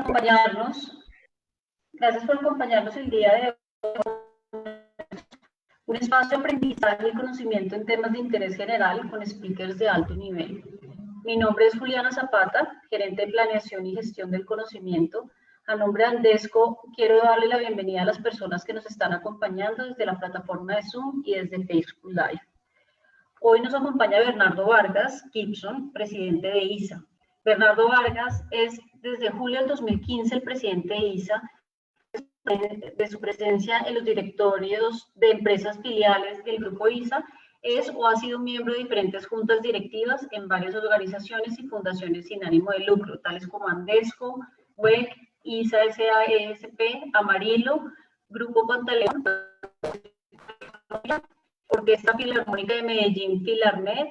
acompañarnos. Gracias por acompañarnos el día de hoy. Un espacio de aprendizaje y conocimiento en temas de interés general con speakers de alto nivel. Mi nombre es Juliana Zapata, gerente de Planeación y Gestión del Conocimiento. A nombre de Andesco, quiero darle la bienvenida a las personas que nos están acompañando desde la plataforma de Zoom y desde Facebook Live. Hoy nos acompaña Bernardo Vargas Gibson, presidente de ISA. Bernardo Vargas es desde julio del 2015 el presidente de ISA. De su presencia en los directorios de empresas filiales del grupo ISA, es o ha sido miembro de diferentes juntas directivas en varias organizaciones y fundaciones sin ánimo de lucro, tales como Andesco, WEC, ISA SAESP, Amarillo, Grupo Pantaleón, Orquesta Filarmónica de Medellín, Filarmed,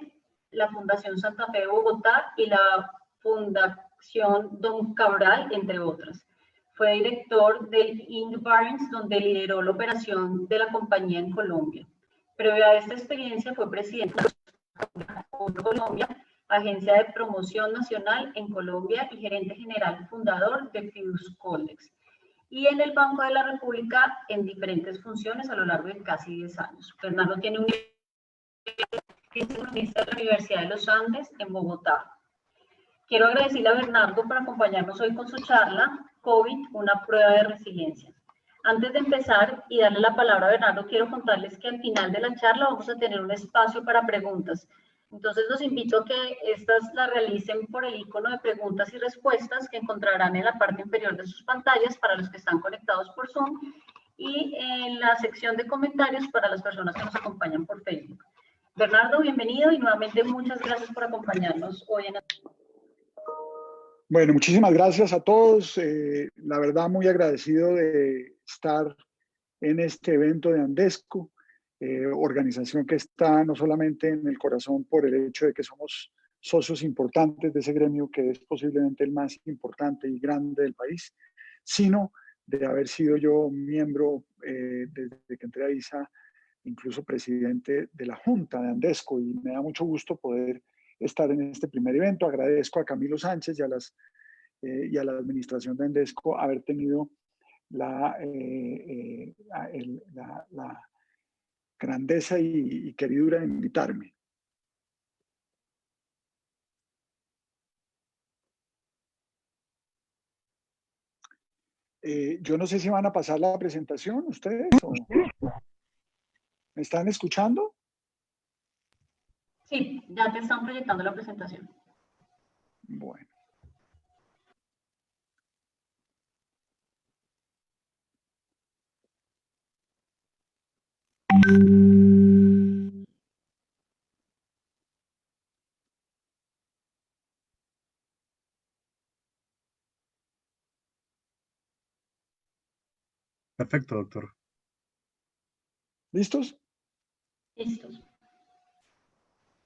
la Fundación Santa Fe de Bogotá y la Fundación Don Cabral, entre otras. Fue director del Barnes, donde lideró la operación de la compañía en Colombia. Previo a esta experiencia fue presidente de Colombia, agencia de promoción nacional en Colombia y gerente general fundador de Fuse Collex. Y en el Banco de la República en diferentes funciones a lo largo de casi 10 años. Bernardo tiene un economista de la Universidad de los Andes en Bogotá. Quiero agradecerle a Bernardo por acompañarnos hoy con su charla, COVID, una prueba de resiliencia. Antes de empezar y darle la palabra a Bernardo, quiero contarles que al final de la charla vamos a tener un espacio para preguntas. Entonces los invito a que estas las realicen por el icono de preguntas y respuestas que encontrarán en la parte inferior de sus pantallas para los que están conectados por Zoom y en la sección de comentarios para las personas que nos acompañan por Facebook. Bernardo, bienvenido y nuevamente muchas gracias por acompañarnos hoy en el... Bueno, muchísimas gracias a todos. La verdad, muy agradecido de estar en este evento de Andesco, organización que está no solamente en el corazón por el hecho de que somos socios importantes de ese gremio que es posiblemente el más importante y grande del país, sino de haber sido yo miembro desde que entré a ISA, incluso presidente de la Junta de Andesco, y me da mucho gusto poder estar en este primer evento. Agradezco a Camilo Sánchez y a la administración de Andesco haber tenido la grandeza y queridura de invitarme. Yo no sé si van a pasar la presentación ustedes o ¿me están escuchando? Sí, ya te están proyectando la presentación. Bueno. Perfecto, doctor. ¿Listos? Listos.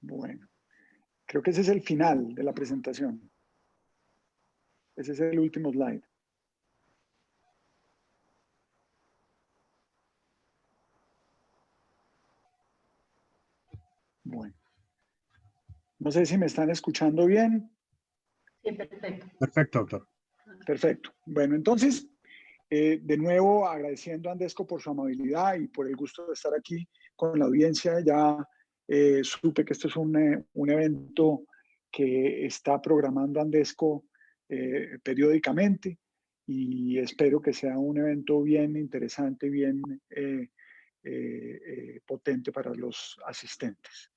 Bueno, creo que ese es el final de la presentación. Ese es el último slide. Bueno, no sé si me están escuchando bien. Sí, perfecto. Perfecto, doctor. Perfecto. Bueno, entonces, de nuevo agradeciendo a Andesco por su amabilidad y por el gusto de estar aquí con la audiencia. Ya supe que esto es un evento que está programando Andesco periódicamente y espero que sea un evento bien interesante, bien potente para los asistentes.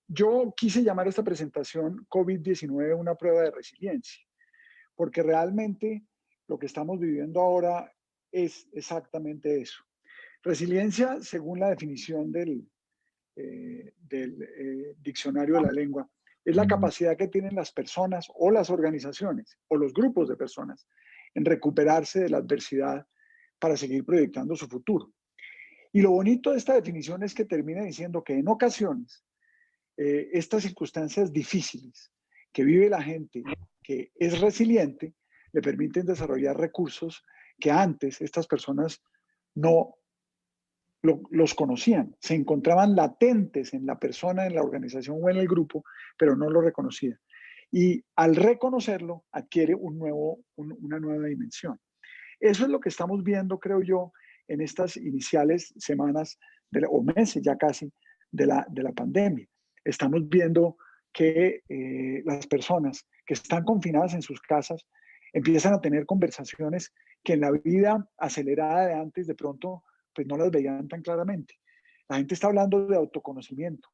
Yo quise llamar a esta presentación COVID-19 una prueba de resiliencia, porque realmente lo que estamos viviendo ahora es exactamente eso. Resiliencia, según la definición del diccionario de la lengua, es la capacidad que tienen las personas o las organizaciones o los grupos de personas en recuperarse de la adversidad para seguir proyectando su futuro. Y lo bonito de esta definición es que termina diciendo que en ocasiones estas circunstancias difíciles que vive la gente que es resiliente le permiten desarrollar recursos que antes estas personas no los conocían, se encontraban latentes en la persona, en la organización o en el grupo, pero no lo reconocían. Y al reconocerlo, adquiere una nueva dimensión. Eso es lo que estamos viendo, creo yo, en estas iniciales semanas o meses ya casi de la pandemia. Estamos viendo que las personas que están confinadas en sus casas empiezan a tener conversaciones que en la vida acelerada de antes de pronto pues no las veían tan claramente. La gente está hablando de autoconocimiento.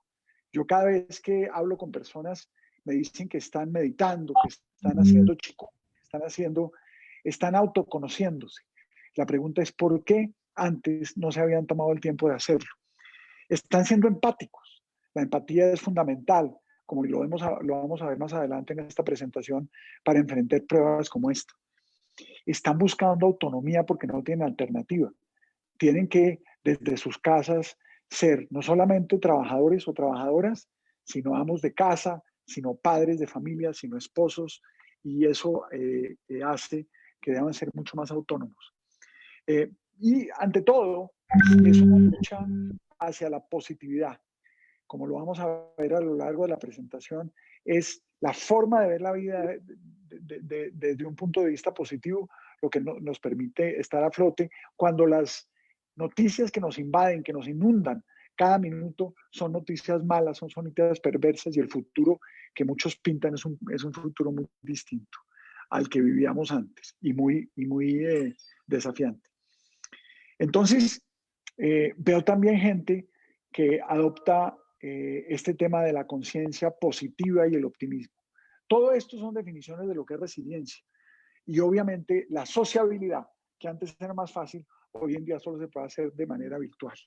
Yo cada vez que hablo con personas me dicen que están meditando, que están haciendo chico, están autoconociéndose. La pregunta es ¿por qué antes no se habían tomado el tiempo de hacerlo? Están siendo empáticos. La empatía es fundamental, como lo vamos a ver más adelante en esta presentación, para enfrentar pruebas como esta. Están buscando autonomía porque no tienen alternativa. Tienen que, desde sus casas, ser no solamente trabajadores o trabajadoras, sino amos de casa, sino padres de familia, sino esposos, y eso hace que deban ser mucho más autónomos. Y ante todo, es una lucha hacia la positividad. Como lo vamos a ver a lo largo de la presentación, es la forma de ver la vida desde un punto de vista positivo, lo que nos permite estar a flote cuando las noticias que nos invaden, que nos inundan cada minuto, son noticias malas, son noticias perversas, y el futuro que muchos pintan es un futuro muy distinto al que vivíamos antes y muy desafiante. Entonces, veo también gente que adopta este tema de la conciencia positiva y el optimismo. Todo esto son definiciones de lo que es resiliencia. Y obviamente la sociabilidad, que antes era más fácil, hoy en día solo se puede hacer de manera virtual.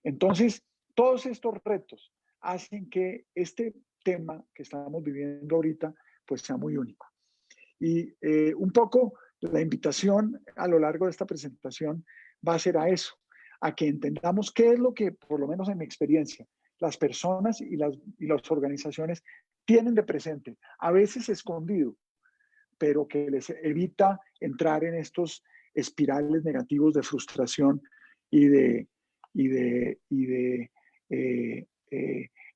Entonces, todos estos retos hacen que este tema que estamos viviendo ahorita pues sea muy único. Y un poco la invitación a lo largo de esta presentación va a ser a eso, a que entendamos qué es lo que, por lo menos en mi experiencia, las personas y las organizaciones tienen de presente, a veces escondido, pero que les evita entrar en estos espirales negativos de frustración y de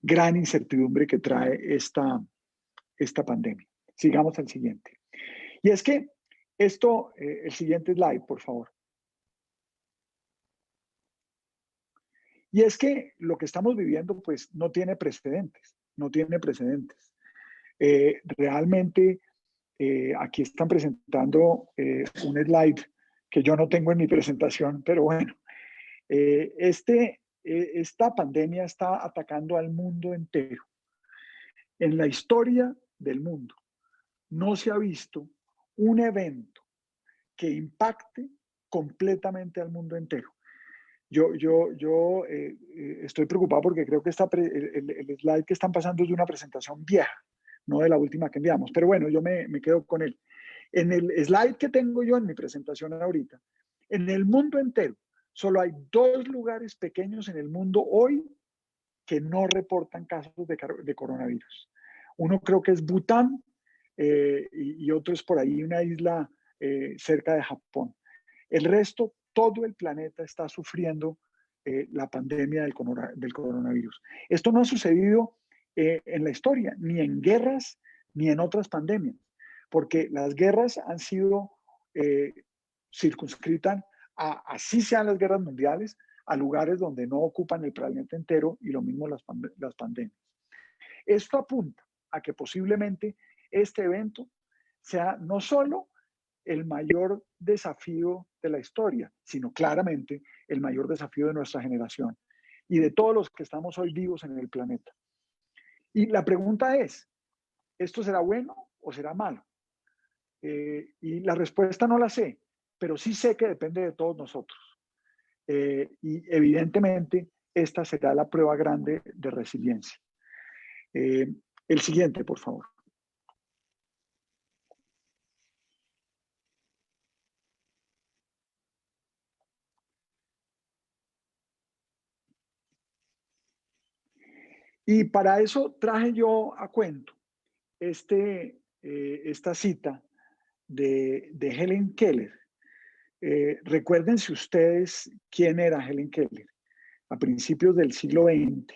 gran incertidumbre que trae esta pandemia. Sigamos al siguiente. Y es que esto, el siguiente slide, por favor. Y es que lo que estamos viviendo, pues, no tiene precedentes, no tiene precedentes. Realmente, aquí están presentando un slide que yo no tengo en mi presentación, pero bueno, esta pandemia está atacando al mundo entero. En la historia del mundo no se ha visto un evento que impacte completamente al mundo entero. Yo estoy preocupado porque creo que el slide que están pasando es de una presentación vieja, no de la última que enviamos, pero bueno, yo me quedo con él. En el slide que tengo yo en mi presentación ahorita, en el mundo entero, solo hay 2 lugares pequeños en el mundo hoy que no reportan casos de coronavirus. Uno creo que es Bután y otro es por ahí una isla cerca de Japón. El resto, todo el planeta está sufriendo la pandemia del coronavirus. Esto no ha sucedido en la historia, ni en guerras, ni en otras pandemias, porque las guerras han sido circunscritas así sean las guerras mundiales, a lugares donde no ocupan el planeta entero, y lo mismo las pandemias. Esto apunta a que posiblemente este evento sea no solo el mayor desafío de la historia, sino claramente el mayor desafío de nuestra generación y de todos los que estamos hoy vivos en el planeta. Y la pregunta es, ¿esto será bueno o será malo? Y la respuesta no la sé, pero sí sé que depende de todos nosotros. Y evidentemente esta será la prueba grande de resiliencia. El siguiente, por favor. Y para eso traje yo a cuento esta cita de Helen Keller. Recuérdense ustedes quién era Helen Keller. A principios del siglo XX,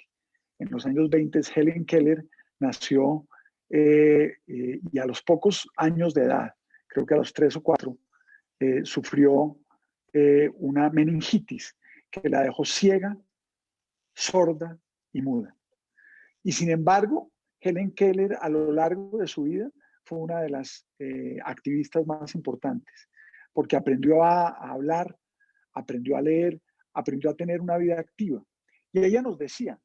en los años 20, Helen Keller nació y a los pocos años de edad, creo que a los 3 o 4, sufrió una meningitis que la dejó ciega, sorda y muda. Y sin embargo, Helen Keller a lo largo de su vida fue una de las activistas más importantes, porque aprendió a hablar, aprendió a leer, aprendió a tener una vida activa. Y ella nos decía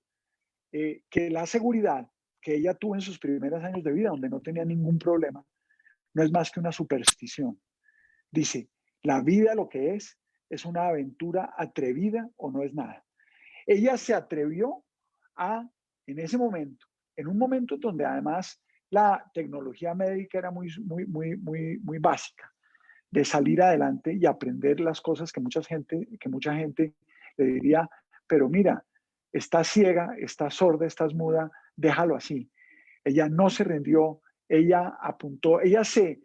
que la seguridad que ella tuvo en sus primeros años de vida, donde no tenía ningún problema, no es más que una superstición. Dice, la vida lo que es una aventura atrevida o no es nada. Ella se atrevió a, en ese momento, en un momento donde además la tecnología médica era muy básica, de salir adelante y aprender las cosas que mucha gente le diría, pero mira, estás ciega, estás sorda, estás muda, déjalo así. Ella no se rindió, ella apuntó, ella se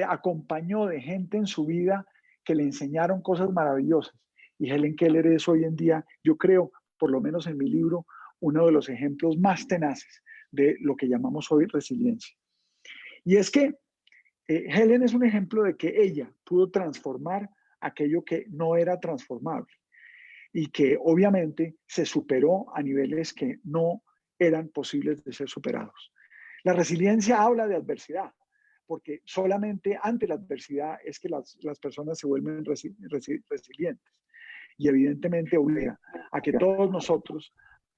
acompañó de gente en su vida que le enseñaron cosas maravillosas. Y Helen Keller es hoy en día, yo creo, por lo menos en mi libro, uno de los ejemplos más tenaces de lo que llamamos hoy resiliencia. Y es que Helen es un ejemplo de que ella pudo transformar aquello que no era transformable y que obviamente se superó a niveles que no eran posibles de ser superados. La resiliencia habla de adversidad, porque solamente ante la adversidad es que las personas se vuelven resilientes. Y evidentemente obliga a que todos nosotros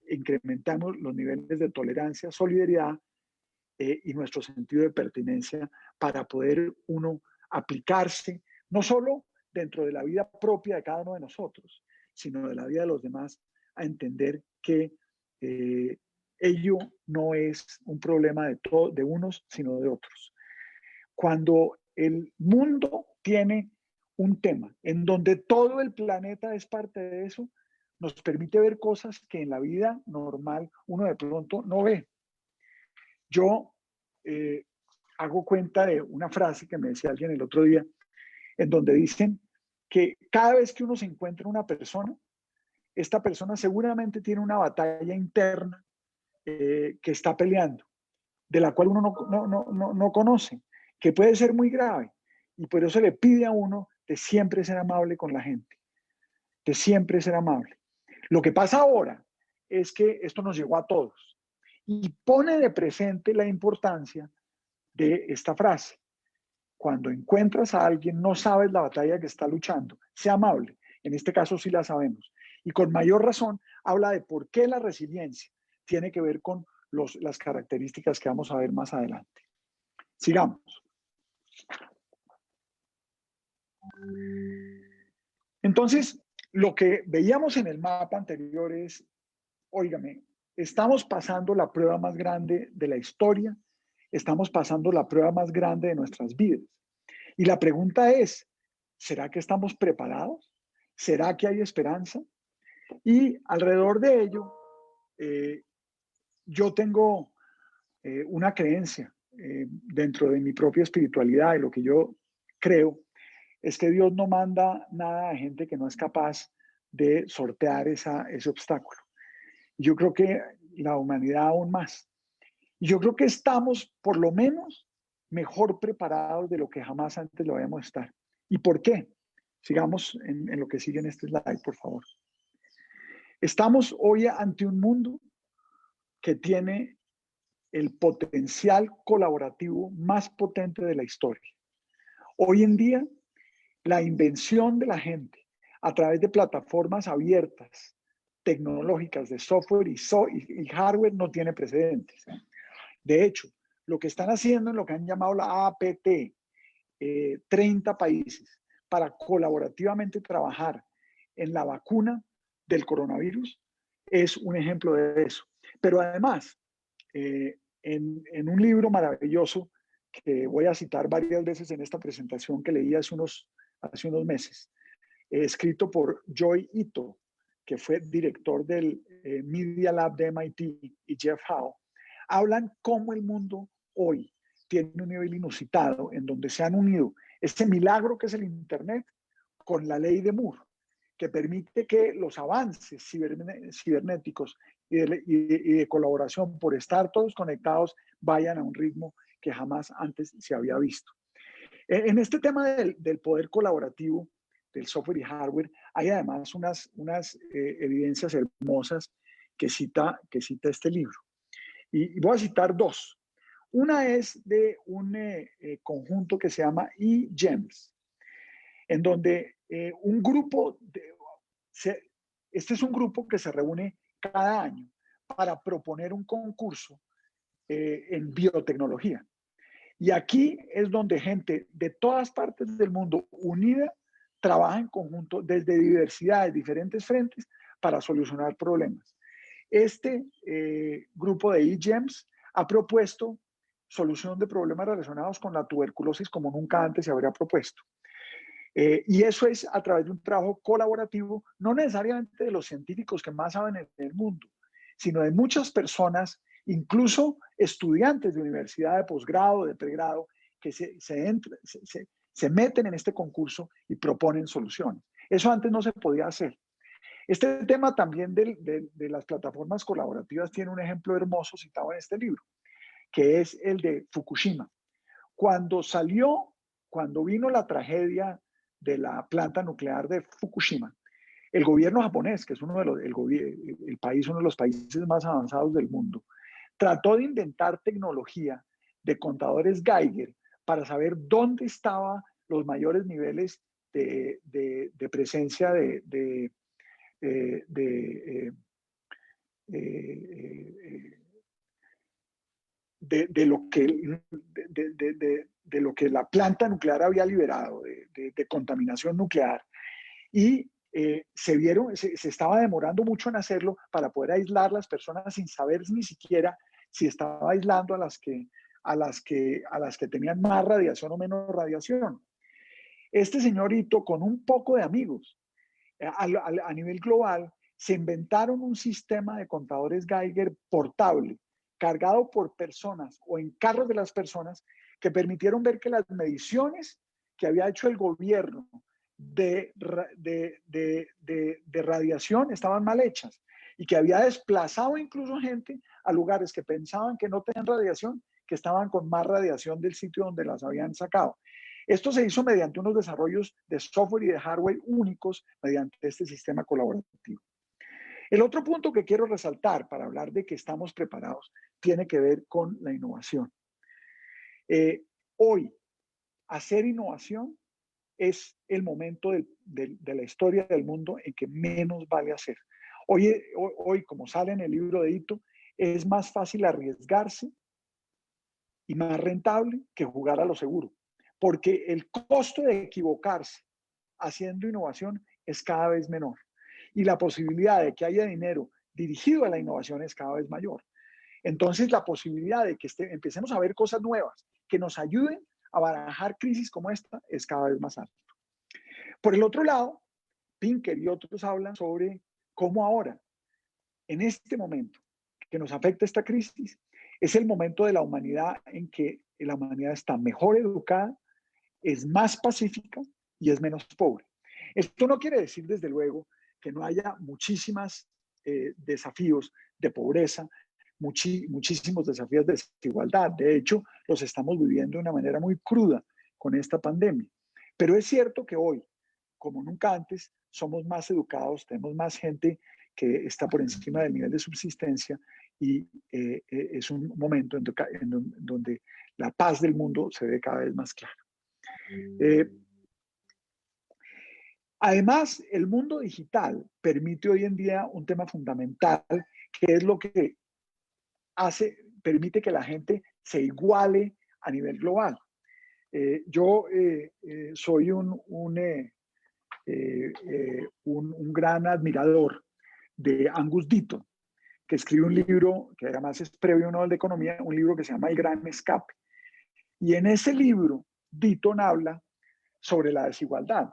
incrementamos los niveles de tolerancia, solidaridad y nuestro sentido de pertenencia para poder uno aplicarse, no solo dentro de la vida propia de cada uno de nosotros, sino de la vida de los demás, a entender que ello no es un problema de unos, sino de otros. Cuando el mundo tiene un tema en donde todo el planeta es parte de eso, nos permite ver cosas que en la vida normal uno de pronto no ve. Yo hago cuenta de una frase que me decía alguien el otro día, en donde dicen que cada vez que uno se encuentra una persona, esta persona seguramente tiene una batalla interna que está peleando, de la cual uno no conoce, que puede ser muy grave. Y por eso le pide a uno de siempre ser amable con la gente, de siempre ser amable. Lo que pasa ahora es que esto nos llegó a todos y pone de presente la importancia de esta frase. Cuando encuentras a alguien, no sabes la batalla que está luchando. Sea amable. En este caso sí la sabemos. Y con mayor razón habla de por qué la resiliencia tiene que ver con las características que vamos a ver más adelante. Sigamos. Entonces, lo que veíamos en el mapa anterior es, óigame, estamos pasando la prueba más grande de la historia, estamos pasando la prueba más grande de nuestras vidas. Y la pregunta es, ¿será que estamos preparados? ¿Será que hay esperanza? Y alrededor de ello, yo tengo una creencia dentro de mi propia espiritualidad y lo que yo creo es que Dios no manda nada a gente que no es capaz de sortear ese obstáculo. Yo creo que la humanidad aún más. Y yo creo que estamos, por lo menos, mejor preparados de lo que jamás antes lo habíamos estado. ¿Y por qué? Sigamos en lo que sigue en este slide, por favor. Estamos hoy ante un mundo que tiene el potencial colaborativo más potente de la historia. Hoy en día, la invención de la gente a través de plataformas abiertas, tecnológicas de software y hardware no tiene precedentes. De hecho, lo que están haciendo en lo que han llamado la APT, 30 países, para colaborativamente trabajar en la vacuna del coronavirus, es un ejemplo de eso. Pero además, en un libro maravilloso que voy a citar varias veces en esta presentación que leí hace unos meses, escrito por Joi Ito, que fue director del Media Lab de MIT, y Jeff Howe, hablan cómo el mundo hoy tiene un nivel inusitado en donde se han unido ese milagro que es el Internet con la ley de Moore, que permite que los avances cibernéticos y de colaboración por estar todos conectados vayan a un ritmo que jamás antes se había visto. En este tema del poder colaborativo, del software y hardware, hay además unas evidencias hermosas que cita este libro. Y voy a citar dos. Una es de un conjunto que se llama eGEMS, en donde un grupo, este es un grupo que se reúne cada año para proponer un concurso en biotecnología. Y aquí es donde gente de todas partes del mundo unida trabaja en conjunto desde diversidades, diferentes frentes para solucionar problemas. Este grupo de eGEMS ha propuesto solución de problemas relacionados con la tuberculosis como nunca antes se habría propuesto. Y eso es a través de un trabajo colaborativo, no necesariamente de los científicos que más saben en el mundo, sino de muchas personas, incluso estudiantes de universidad, de posgrado, de pregrado, que se meten en este concurso y proponen soluciones. Eso antes no se podía hacer. Este tema también de las plataformas colaborativas tiene un ejemplo hermoso citado en este libro, que es el de Fukushima. Cuando vino la tragedia de la planta nuclear de Fukushima, el gobierno japonés, que es uno de los países más avanzados del mundo, trató de inventar tecnología de contadores Geiger para saber dónde estaban los mayores niveles de presencia de lo que la planta nuclear había liberado, de contaminación nuclear. Y se estaba demorando mucho en hacerlo para poder aislar las personas sin saber ni siquiera si estaba aislando a las que tenían más radiación o menos radiación. Este señorito, con un poco de amigos a nivel global, se inventaron un sistema de contadores Geiger portable, cargado por personas o en carros de las personas, que permitieron ver que las mediciones que había hecho el gobierno de radiación estaban mal hechas y que había desplazado incluso gente a lugares que pensaban que no tenían radiación, que estaban con más radiación del sitio donde las habían sacado. Esto se hizo mediante unos desarrollos de software y de hardware únicos mediante este sistema colaborativo. El otro punto que quiero resaltar para hablar de que estamos preparados tiene que ver con la innovación. Hoy, hacer innovación es el momento de la historia del mundo en que menos vale hacer. Hoy, como sale en el libro de Ito, es más fácil arriesgarse y más rentable que jugar a lo seguro, porque el costo de equivocarse haciendo innovación es cada vez menor y la posibilidad de que haya dinero dirigido a la innovación es cada vez mayor. Entonces, la posibilidad de que empecemos a ver cosas nuevas que nos ayuden a barajar crisis como esta es cada vez más alta. Por el otro lado, Pinker y otros hablan sobre cómo ahora, en este momento que nos afecta esta crisis, es el momento de la humanidad en que la humanidad está mejor educada, es más pacífica y es menos pobre. Esto no quiere decir, desde luego, que no haya muchísimos desafíos de pobreza, muchísimos desafíos de desigualdad. De hecho, los estamos viviendo de una manera muy cruda con esta pandemia. Pero es cierto que hoy, como nunca antes, somos más educados, tenemos más gente que está por encima del nivel de subsistencia y es un momento en donde la paz del mundo se ve cada vez más clara. Además, el mundo digital permite hoy en día un tema fundamental, que es lo que permite que la gente se iguale a nivel global. Yo soy un gran admirador de Angus Deaton, que escribe un libro que además es premio Nobel de Economía, un libro que se llama El Gran Escape. Y en ese libro, Deaton habla sobre la desigualdad,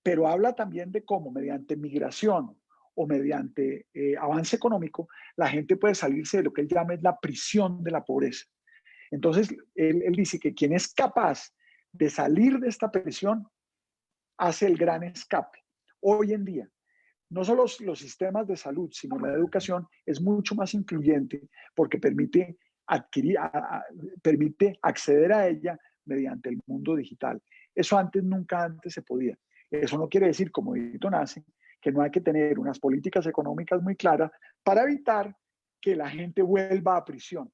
pero habla también de cómo mediante migración o mediante avance económico, la gente puede salirse de lo que él llama es la prisión de la pobreza. Entonces, él dice que quien es capaz de salir de esta prisión hace el gran escape. Hoy en día, no solo los sistemas de salud, sino la educación es mucho más incluyente porque permite permite acceder a ella mediante el mundo digital. Eso nunca antes se podía. Eso no quiere decir, como dijo Nace, que no hay que tener unas políticas económicas muy claras para evitar que la gente vuelva a prisión,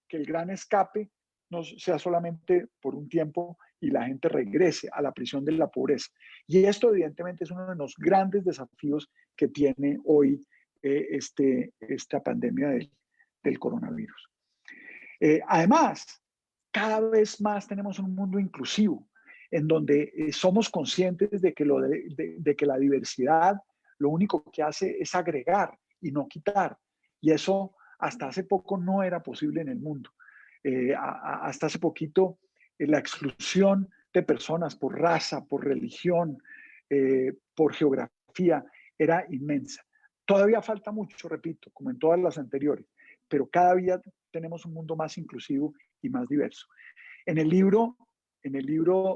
que el gran escape no sea solamente por un tiempo y la gente regrese a la prisión de la pobreza. Y esto evidentemente es uno de los grandes desafíos que tiene hoy esta pandemia del coronavirus. Además, cada vez más tenemos un mundo inclusivo, en donde somos conscientes de que la diversidad lo único que hace es agregar y no quitar. Y eso hasta hace poco no era posible en el mundo. Hasta hace poquito la exclusión de personas por raza, por religión, por geografía, era inmensa. Todavía falta mucho, repito, como en todas las anteriores, pero cada día tenemos un mundo más inclusivo y más diverso. En el libro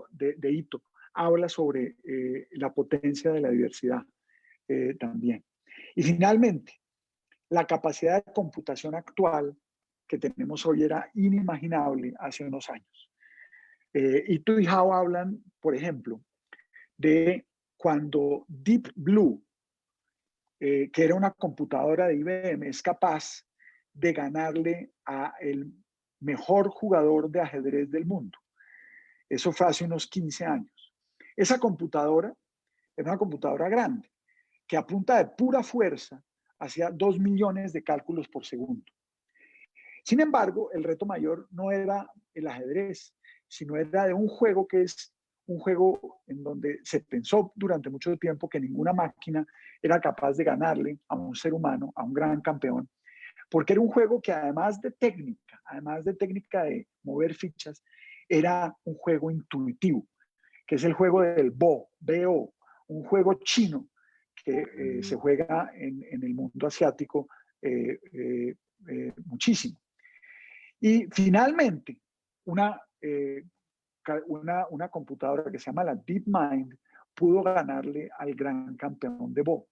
de Ito habla sobre la potencia de la diversidad también. Y finalmente, la capacidad de computación actual que tenemos hoy era inimaginable hace unos años. Ito y Howe hablan, por ejemplo, de cuando Deep Blue, que era una computadora de IBM, es capaz de ganarle a el mejor jugador de ajedrez del mundo. Eso fue hace unos 15 años. Esa computadora era una computadora grande, que a punta de pura fuerza hacía 2 millones de cálculos por segundo. Sin embargo, el reto mayor no era el ajedrez, sino era de un juego que es un juego en donde se pensó durante mucho tiempo que ninguna máquina era capaz de ganarle a un ser humano, a un gran campeón, porque era un juego que además de técnica de mover fichas, era un juego intuitivo, que es el juego del Bo, B-O, un juego chino que se juega en el mundo asiático muchísimo. Y finalmente, una computadora que se llama la DeepMind pudo ganarle al gran campeón de Bo.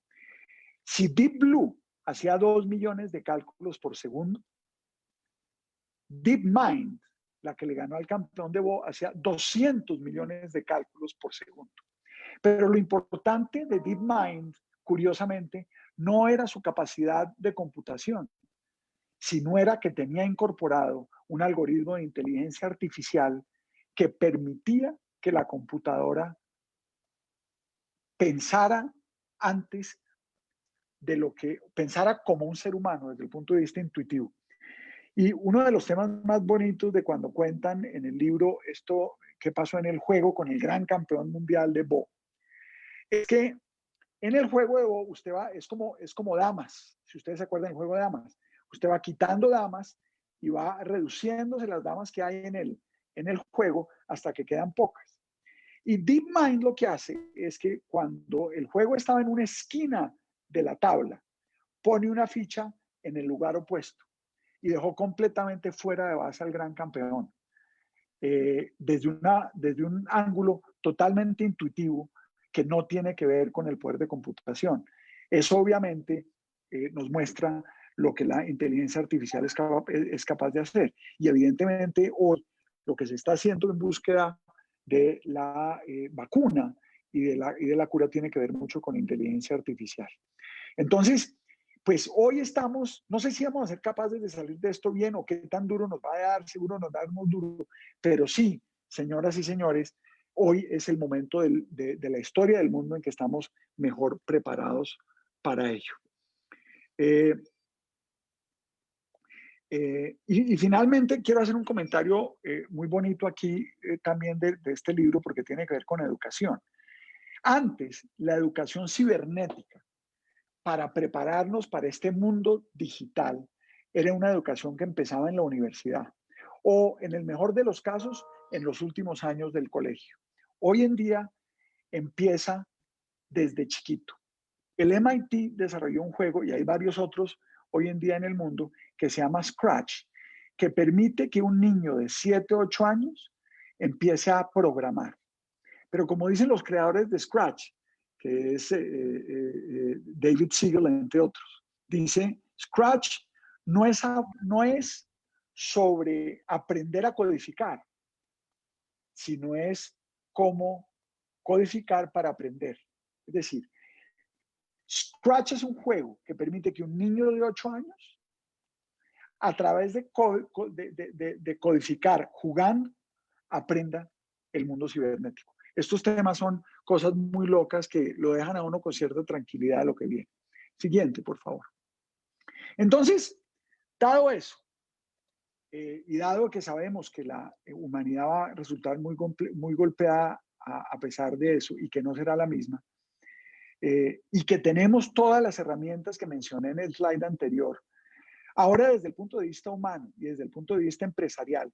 Si Deep Blue hacía 2 millones de cálculos por segundo, DeepMind, la que le ganó al campeón de Bo, hacía 200 millones de cálculos por segundo. Pero lo importante de DeepMind, curiosamente, no era su capacidad de computación, sino era que tenía incorporado un algoritmo de inteligencia artificial que permitía que la computadora pensara antes de lo que pensara como un ser humano desde el punto de vista intuitivo. Y uno de los temas más bonitos de cuando cuentan en el libro esto que pasó en el juego con el gran campeón mundial de Bo, es que en el juego de Bo usted va, es como damas, si ustedes se acuerdan del juego de damas, usted va quitando damas y va reduciéndose las damas que hay en el juego hasta que quedan pocas. Y DeepMind lo que hace es que cuando el juego estaba en una esquina de la tabla, pone una ficha en el lugar opuesto y dejó completamente fuera de base al gran campeón. Desde un ángulo totalmente intuitivo que no tiene que ver con el poder de computación. Eso obviamente nos muestra lo que la inteligencia artificial es capaz de hacer. Y evidentemente hoy lo que se está haciendo en búsqueda de la vacuna y de la cura tiene que ver mucho con inteligencia artificial. Entonces, pues hoy estamos, no sé si vamos a ser capaces de salir de esto bien o qué tan duro nos va a dar, seguro nos da muy duro, pero sí, señoras y señores, hoy es el momento de la historia del mundo en que estamos mejor preparados para ello. Y finalmente quiero hacer un comentario muy bonito aquí también de este libro porque tiene que ver con educación. Antes, la educación cibernética para prepararnos para este mundo digital era una educación que empezaba en la universidad o en el mejor de los casos en los últimos años del colegio. Hoy en día empieza desde chiquito. El MIT desarrolló un juego y hay varios otros hoy en día en el mundo que se llama Scratch, que permite que un niño de 7 o 8 años empiece a programar. Pero como dicen los creadores de Scratch, que es David Siegel, entre otros, dice, Scratch no es sobre aprender a codificar, sino es cómo codificar para aprender. Es decir, Scratch es un juego que permite que un niño de 8 años, a través de codificar, jugando, aprenda el mundo cibernético. Estos temas son cosas muy locas que lo dejan a uno con cierta tranquilidad de lo que viene. Siguiente, por favor. Entonces, dado eso, y dado que sabemos que la humanidad va a resultar muy golpeada a pesar de eso y que no será la misma, y que tenemos todas las herramientas que mencioné en el slide anterior, ahora desde el punto de vista humano y desde el punto de vista empresarial,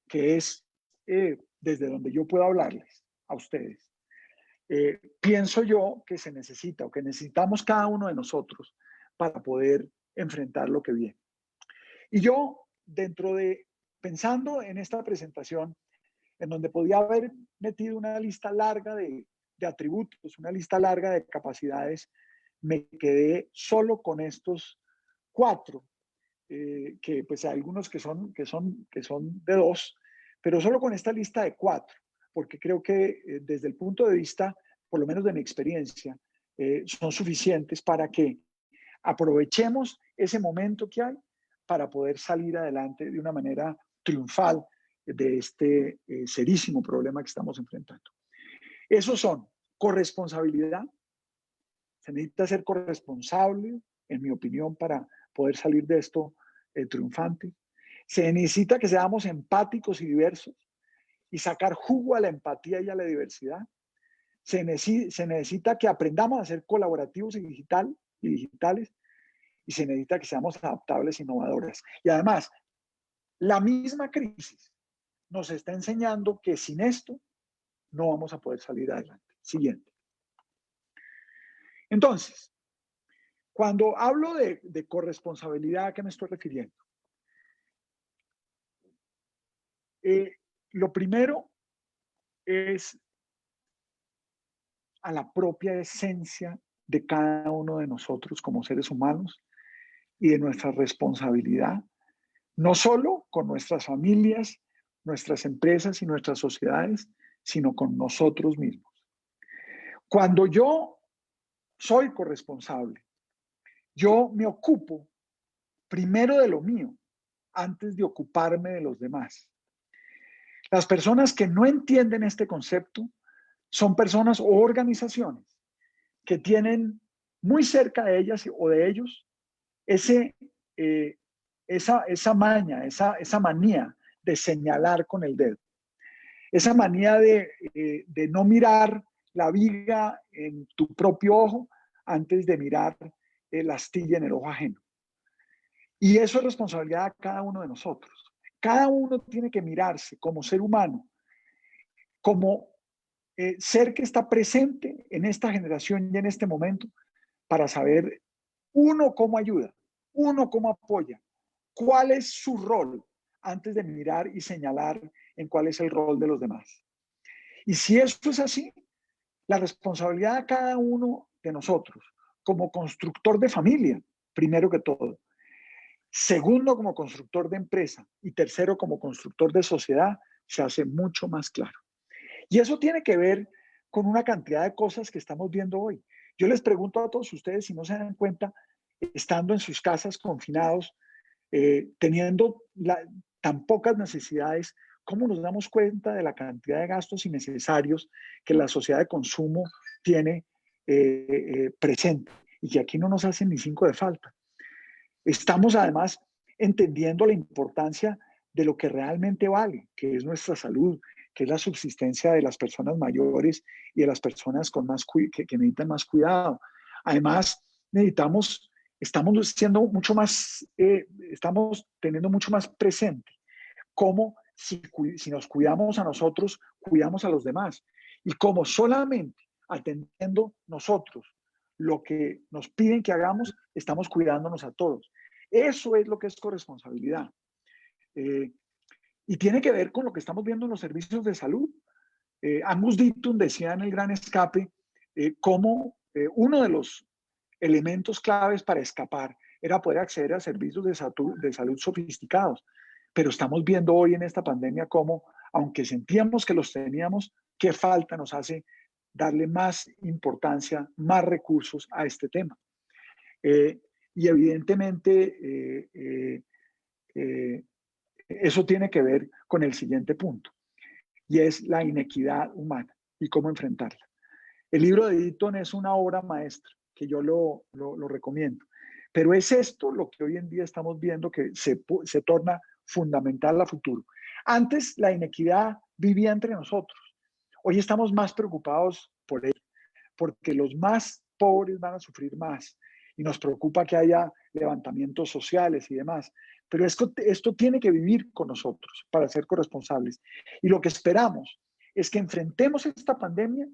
que es desde donde yo puedo hablarles a ustedes, pienso yo que se necesita o que necesitamos cada uno de nosotros para poder enfrentar lo que viene. Y yo, pensando en esta presentación, en donde podía haber metido una lista larga de atributos, una lista larga de capacidades, me quedé solo con estos 4, que pues hay algunos que son de 2, pero solo con esta lista de 4, porque creo que desde el punto de vista, por lo menos de mi experiencia, son suficientes para que aprovechemos ese momento que hay para poder salir adelante de una manera triunfal de este serísimo problema que estamos enfrentando. Esos son corresponsabilidad. Se necesita ser corresponsable, en mi opinión, para poder salir de esto triunfante. Se necesita que seamos empáticos y diversos y sacar jugo a la empatía y a la diversidad. Se necesita que aprendamos a ser colaborativos y digitales, y se necesita que seamos adaptables e innovadores. Y además, la misma crisis nos está enseñando que sin esto no vamos a poder salir adelante. Siguiente. Entonces, cuando hablo de corresponsabilidad, ¿a qué me estoy refiriendo? Lo primero es a la propia esencia de cada uno de nosotros como seres humanos y de nuestra responsabilidad, no solo con nuestras familias, nuestras empresas y nuestras sociedades, sino con nosotros mismos. Cuando yo soy corresponsable, yo me ocupo primero de lo mío antes de ocuparme de los demás. Las personas que no entienden este concepto son personas o organizaciones que tienen muy cerca de ellas o de ellos esa maña, esa manía de señalar con el dedo, esa manía de no mirar la viga en tu propio ojo antes de mirar la astilla en el ojo ajeno. Y eso es responsabilidad de cada uno de nosotros. Cada uno tiene que mirarse como ser humano, como ser que está presente en esta generación y en este momento para saber, uno, cómo ayuda, uno, cómo apoya, cuál es su rol antes de mirar y señalar en cuál es el rol de los demás. Y si esto es así, la responsabilidad de cada uno de nosotros, como constructor de familia, primero que todo, segundo como constructor de empresa y tercero como constructor de sociedad, se hace mucho más claro. Y eso tiene que ver con una cantidad de cosas que estamos viendo hoy. Yo les pregunto a todos ustedes si no se dan cuenta, estando en sus casas confinados, teniendo tan pocas necesidades, ¿cómo nos damos cuenta de la cantidad de gastos innecesarios que la sociedad de consumo tiene presente y que aquí no nos hacen ni 5 de falta? Estamos además entendiendo la importancia de lo que realmente vale, que es nuestra salud, que es la subsistencia de las personas mayores y de las personas que necesitan más cuidado. Además, estamos siendo mucho más, estamos teniendo mucho más presente cómo si nos cuidamos a nosotros, cuidamos a los demás. Y cómo solamente atendiendo nosotros lo que nos piden que hagamos, estamos cuidándonos a todos. Eso es lo que es corresponsabilidad. Y tiene que ver con lo que estamos viendo en los servicios de salud. Angus Deaton decía en El Gran Escape cómo uno de los elementos claves para escapar era poder acceder a servicios de salud sofisticados. Pero estamos viendo hoy en esta pandemia cómo, aunque sentíamos que los teníamos, qué falta nos hace darle más importancia, más recursos a este tema. Y evidentemente eso tiene que ver con el siguiente punto, y es la inequidad humana y cómo enfrentarla. El libro de Eaton es una obra maestra que yo lo recomiendo, pero es esto lo que hoy en día estamos viendo que se torna fundamental a futuro. Antes la inequidad vivía entre nosotros, hoy estamos más preocupados por ello, porque los más pobres van a sufrir más y nos preocupa que haya levantamientos sociales y demás. Pero esto tiene que vivir con nosotros para ser corresponsables. Y lo que esperamos es que enfrentemos esta pandemia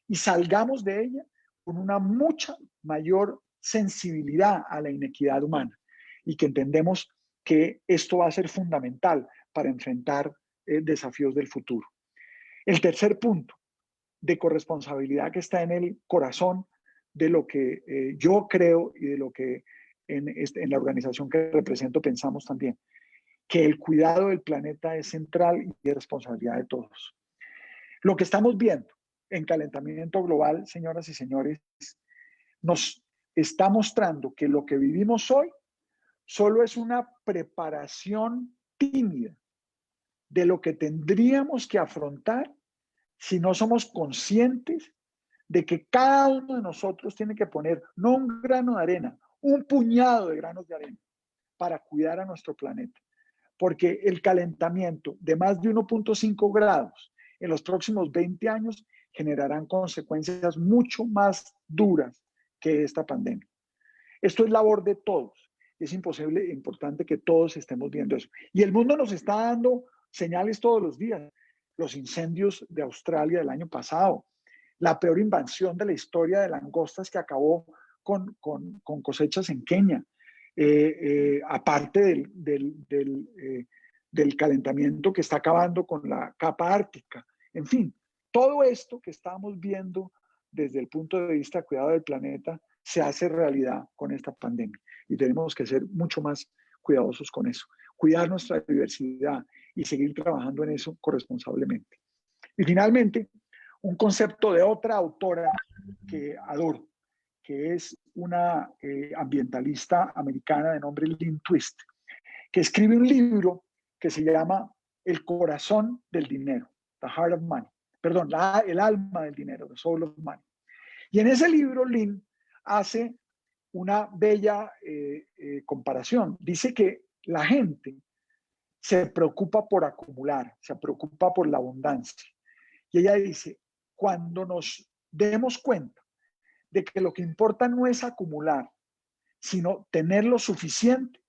y salgamos de ella con una mucha mayor sensibilidad a la inequidad humana y que entendemos que esto va a ser fundamental para enfrentar desafíos del futuro. El tercer punto de corresponsabilidad que está en el corazón de lo que yo creo y de lo que en la organización que represento pensamos también, que el cuidado del planeta es central y es responsabilidad de todos. Lo que estamos viendo en calentamiento global, señoras y señores, nos está mostrando que lo que vivimos hoy solo es una preparación tímida de lo que tendríamos que afrontar si no somos conscientes de que cada uno de nosotros tiene que poner no un grano de arena, un puñado de granos de arena para cuidar a nuestro planeta. Porque el calentamiento de más de 1.5 grados en los próximos 20 años generarán consecuencias mucho más duras que esta pandemia. Esto es labor de todos. Es importante que todos estemos viendo eso. Y el mundo nos está dando señales todos los días. Los incendios de Australia del año pasado, la peor invasión de la historia de langostas que acabó con cosechas en Kenia, aparte del calentamiento que está acabando con la capa ártica. En fin, todo esto que estamos viendo desde el punto de vista de cuidado del planeta se hace realidad con esta pandemia y tenemos que ser mucho más cuidadosos con eso, cuidar nuestra diversidad y seguir trabajando en eso corresponsablemente. Y finalmente, un concepto de otra autora que adoro, que es una ambientalista americana de nombre Lynn Twist, que escribe un libro que se llama El corazón del dinero, The Heart of Money, perdón, el alma del dinero, The Soul of Money. Y en ese libro Lynn hace una bella comparación. Dice que la gente se preocupa por acumular, se preocupa por la abundancia. Y ella dice, cuando nos demos cuenta de que lo que importa no es acumular, sino tener lo suficiente,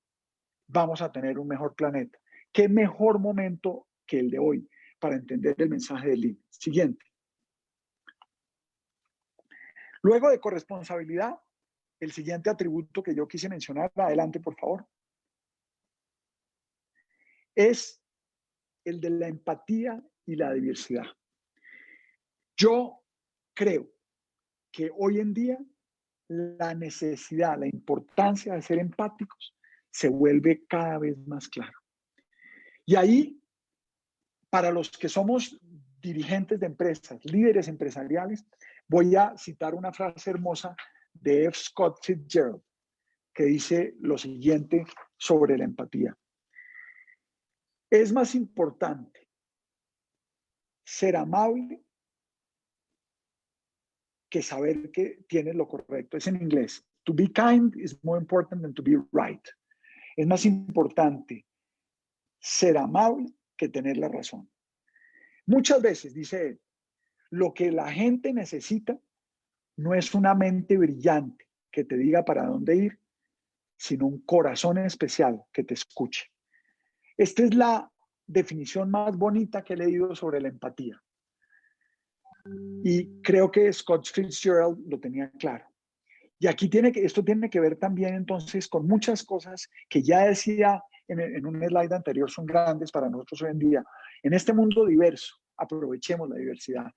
vamos a tener un mejor planeta. ¿Qué mejor momento que el de hoy para entender el mensaje de Lynn? Siguiente. Luego de corresponsabilidad, el siguiente atributo que yo quise mencionar, adelante por favor, es el de la empatía y la diversidad. Yo creo que hoy en día la necesidad, la importancia de ser empáticos se vuelve cada vez más claro. Y ahí, para los que somos dirigentes de empresas, líderes empresariales, voy a citar una frase hermosa de F. Scott Fitzgerald, que dice lo siguiente sobre la empatía. Es más importante ser amable que saber que tienes lo correcto. Es en inglés. To be kind is more important than to be right. Es más importante ser amable que tener la razón. Muchas veces, dice él, lo que la gente necesita no es una mente brillante que te diga para dónde ir, sino un corazón especial que te escuche. Esta es la definición más bonita que he leído sobre la empatía. Y creo que Scott Fitzgerald lo tenía claro. Y aquí esto tiene que ver también entonces con muchas cosas que ya decía en un slide anterior, son grandes para nosotros hoy en día. En este mundo diverso, aprovechemos la diversidad,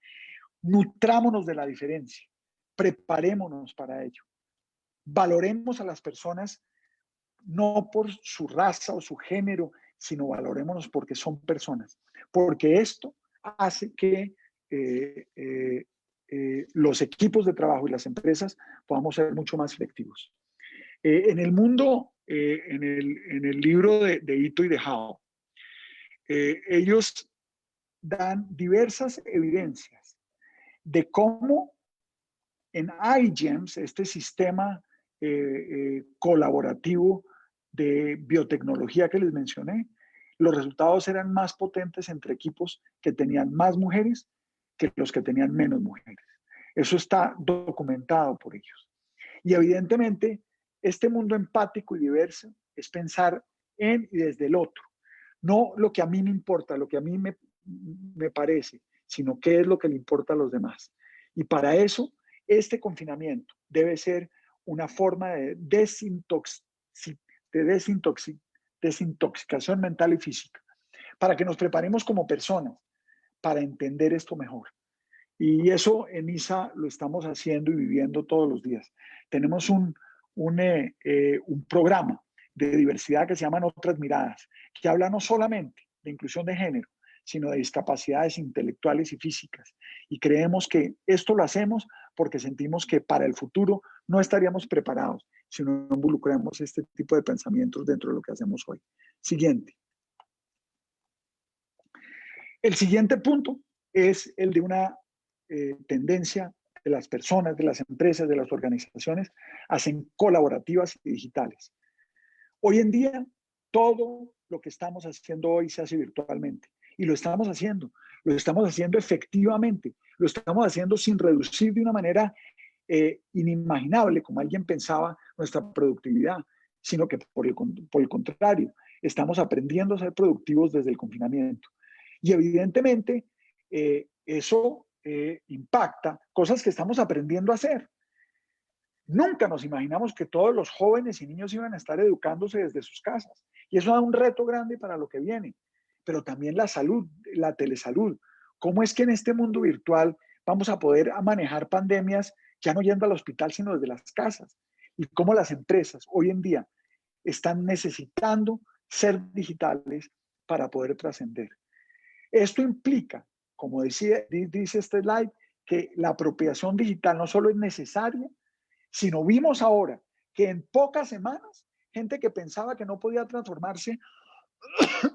nutrámonos de la diferencia, preparémonos para ello, valoremos a las personas no por su raza o su género, sino valorémonos porque son personas, porque esto hace que los equipos de trabajo y las empresas podamos ser mucho más efectivos. En el mundo, en el libro de Ito y de Howe, ellos dan diversas evidencias de cómo en iGEMS, este sistema colaborativo de biotecnología que les mencioné, los resultados eran más potentes entre equipos que tenían más mujeres que los que tenían menos mujeres. Eso está documentado por ellos. Y evidentemente, este mundo empático y diverso es pensar en y desde el otro. No lo que a mí me importa, lo que a mí me parece, sino qué es lo que le importa a los demás. Y para eso, este confinamiento debe ser una forma de desintoxicación mental y física, para que nos preparemos como personas para entender esto mejor. Y eso en ISA lo estamos haciendo y viviendo todos los días. Tenemos un programa de diversidad que se llaman Otras Miradas, que habla no solamente de inclusión de género, sino de discapacidades intelectuales y físicas. Y creemos que esto lo hacemos porque sentimos que para el futuro no estaríamos preparados si no involucramos este tipo de pensamientos dentro de lo que hacemos hoy. Siguiente. El siguiente punto es el de una tendencia de las personas, de las empresas, de las organizaciones a ser colaborativas y digitales. Hoy en día, todo lo que estamos haciendo hoy se hace virtualmente. Y lo estamos haciendo efectivamente, lo estamos haciendo sin reducir de una manera inimaginable, como alguien pensaba, nuestra productividad, sino que por el contrario, estamos aprendiendo a ser productivos desde el confinamiento. Y evidentemente, eso impacta cosas que estamos aprendiendo a hacer. Nunca nos imaginamos que todos los jóvenes y niños iban a estar educándose desde sus casas. Y eso da un reto grande para lo que viene. Pero también la salud, la telesalud. ¿Cómo es que en este mundo virtual vamos a poder manejar pandemias ya no yendo al hospital, sino desde las casas? Y cómo las empresas hoy en día están necesitando ser digitales para poder trascender. Esto implica, como dice este slide, que la apropiación digital no solo es necesaria, sino vimos ahora que en pocas semanas, gente que pensaba que no podía transformarse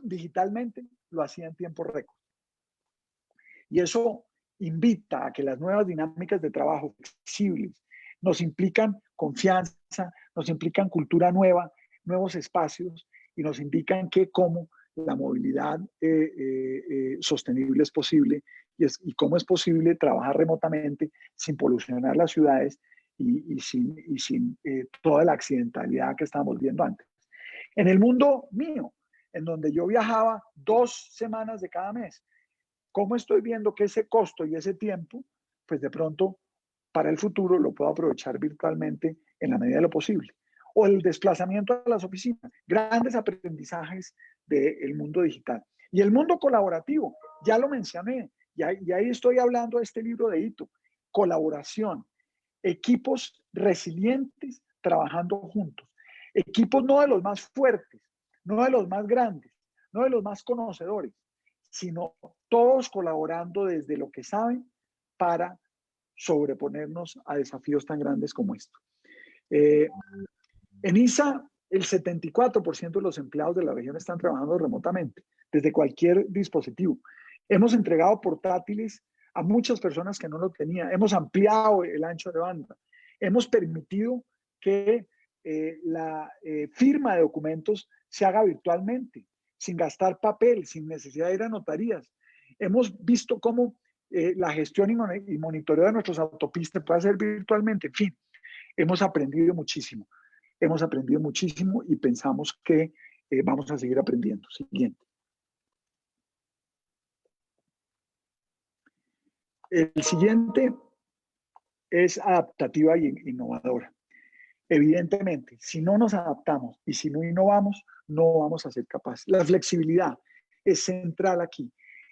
digitalmente, lo hacía en tiempo récord. Y eso invita a que las nuevas dinámicas de trabajo flexibles nos implican confianza, nos implican cultura nueva, nuevos espacios y nos indican que cómo la movilidad sostenible es posible y cómo es posible trabajar remotamente sin polucionar las ciudades y sin toda la accidentalidad que estábamos viendo antes. En el mundo mío, en donde yo viajaba 2 semanas de cada mes, ¿cómo estoy viendo que ese costo y ese tiempo, pues de pronto para el futuro lo puedo aprovechar virtualmente en la medida de lo posible? O el desplazamiento a las oficinas, grandes aprendizajes del mundo digital. Y el mundo colaborativo, ya lo mencioné, y ahí estoy hablando de este libro de Ito, colaboración, equipos resilientes trabajando juntos, equipos no de los más fuertes, no de los más grandes, no de los más conocedores, sino todos colaborando desde lo que saben para sobreponernos a desafíos tan grandes como esto. En ISA, el 74% de los empleados de la región están trabajando remotamente, desde cualquier dispositivo. Hemos entregado portátiles a muchas personas que no lo tenían. Hemos ampliado el ancho de banda. Hemos permitido que la firma de documentos se haga virtualmente, sin gastar papel, sin necesidad de ir a notarías. Hemos visto cómo la gestión y monitoreo de nuestras autopistas puede hacer virtualmente. En fin, hemos aprendido muchísimo. Hemos aprendido muchísimo y pensamos que vamos a seguir aprendiendo. Siguiente. El siguiente es adaptativa e innovadora. Evidentemente, si no nos adaptamos y si no innovamos, no vamos a ser capaces. La flexibilidad es central aquí.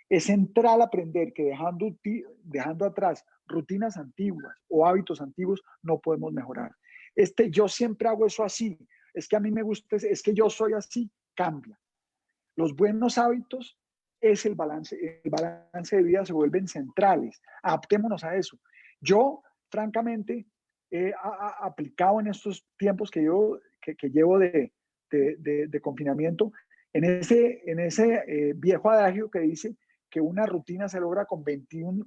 Es central aprender que dejando atrás rutinas antiguas o hábitos antiguos, no podemos mejorar. Yo siempre hago eso así. Es que a mí me gusta, es que yo soy así, cambia. Los buenos hábitos es el balance de vida se vuelven centrales. Adaptémonos a eso. Yo, francamente, he aplicado en estos tiempos que llevo de confinamiento, en ese viejo adagio que dice que una rutina se logra con 21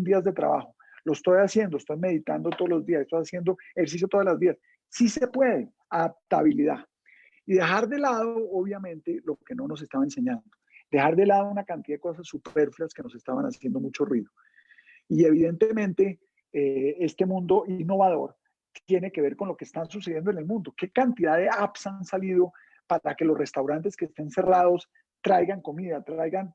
días de trabajo. Lo estoy haciendo, estoy meditando todos los días, estoy haciendo ejercicio todos los días. Sí se puede, adaptabilidad. Y dejar de lado, obviamente, lo que no nos estaban enseñando. Dejar de lado una cantidad de cosas superfluas que nos estaban haciendo mucho ruido. Y evidentemente, este mundo innovador tiene que ver con lo que está sucediendo en el mundo. ¿Qué cantidad de apps han salido para que los restaurantes que estén cerrados traigan comida, traigan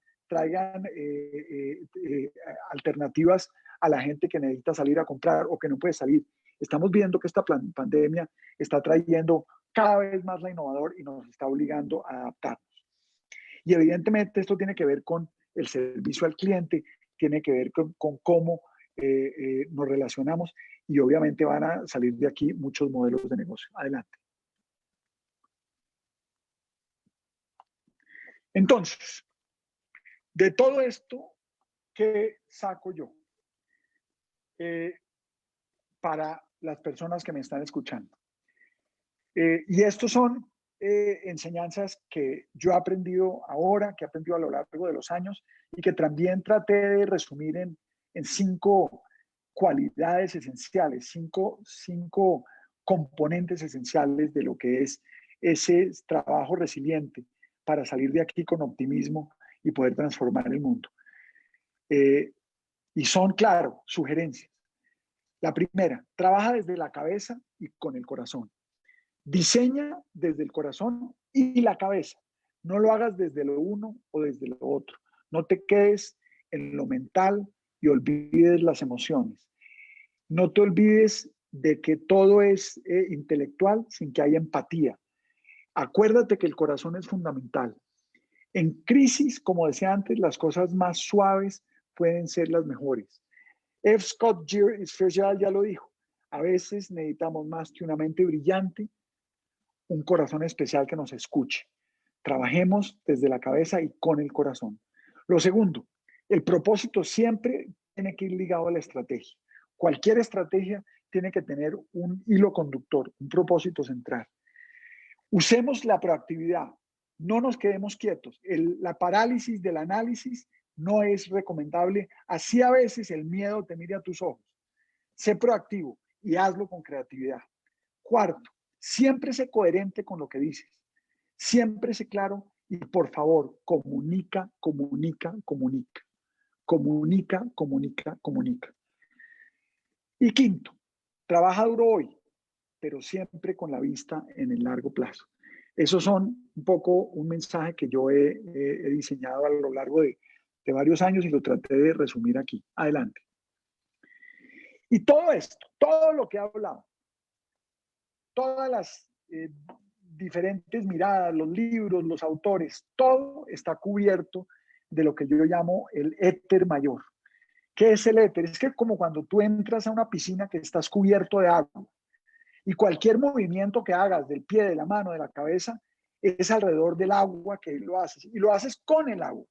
alternativas a la gente que necesita salir a comprar o que no puede salir? Estamos viendo que esta pandemia está trayendo cada vez más la innovador y nos está obligando a adaptarnos. Y evidentemente esto tiene que ver con el servicio al cliente, tiene que ver con cómo nos relacionamos y obviamente van a salir de aquí muchos modelos de negocio. Adelante. Entonces, de todo esto, ¿qué saco yo? Para las personas que me están escuchando. Y estos son enseñanzas que yo he aprendido ahora, que he aprendido a lo largo de los años y que también traté de resumir en 5 cualidades esenciales, cinco componentes esenciales de lo que es ese trabajo resiliente para salir de aquí con optimismo y poder transformar el mundo. Y son, claro, sugerencias. La primera, trabaja desde la cabeza y con el corazón. Diseña desde el corazón y la cabeza. No lo hagas desde lo uno o desde lo otro. No te quedes en lo mental y olvides las emociones. No te olvides de que todo es intelectual sin que haya empatía. Acuérdate que el corazón es fundamental. En crisis, como decía antes, las cosas más suaves pueden ser las mejores. F. Scott Fitzgerald ya lo dijo. A veces necesitamos más que una mente brillante, un corazón especial que nos escuche. Trabajemos desde la cabeza y con el corazón. Lo segundo, el propósito siempre tiene que ir ligado a la estrategia. Cualquier estrategia tiene que tener un hilo conductor, un propósito central. Usemos la proactividad, no nos quedemos quietos. La parálisis del análisis no es recomendable. Así a veces el miedo te mire a tus ojos. Sé proactivo y hazlo con creatividad. Cuarto, siempre sé coherente con lo que dices. Siempre sé claro y por favor, comunica, comunica, comunica. Comunica, comunica, comunica. Y quinto, trabaja duro hoy, pero siempre con la vista en el largo plazo. Esos son un poco un mensaje que yo he diseñado a lo largo de varios años y lo traté de resumir aquí. Adelante. Y todo esto, todo lo que he hablado, todas las diferentes miradas, los libros, los autores, todo está cubierto de lo que yo llamo el éter mayor. ¿Qué es el éter? Es que como cuando tú entras a una piscina que estás cubierto de agua y cualquier movimiento que hagas del pie, de la mano, de la cabeza, es alrededor del agua que lo haces. Y lo haces con el agua.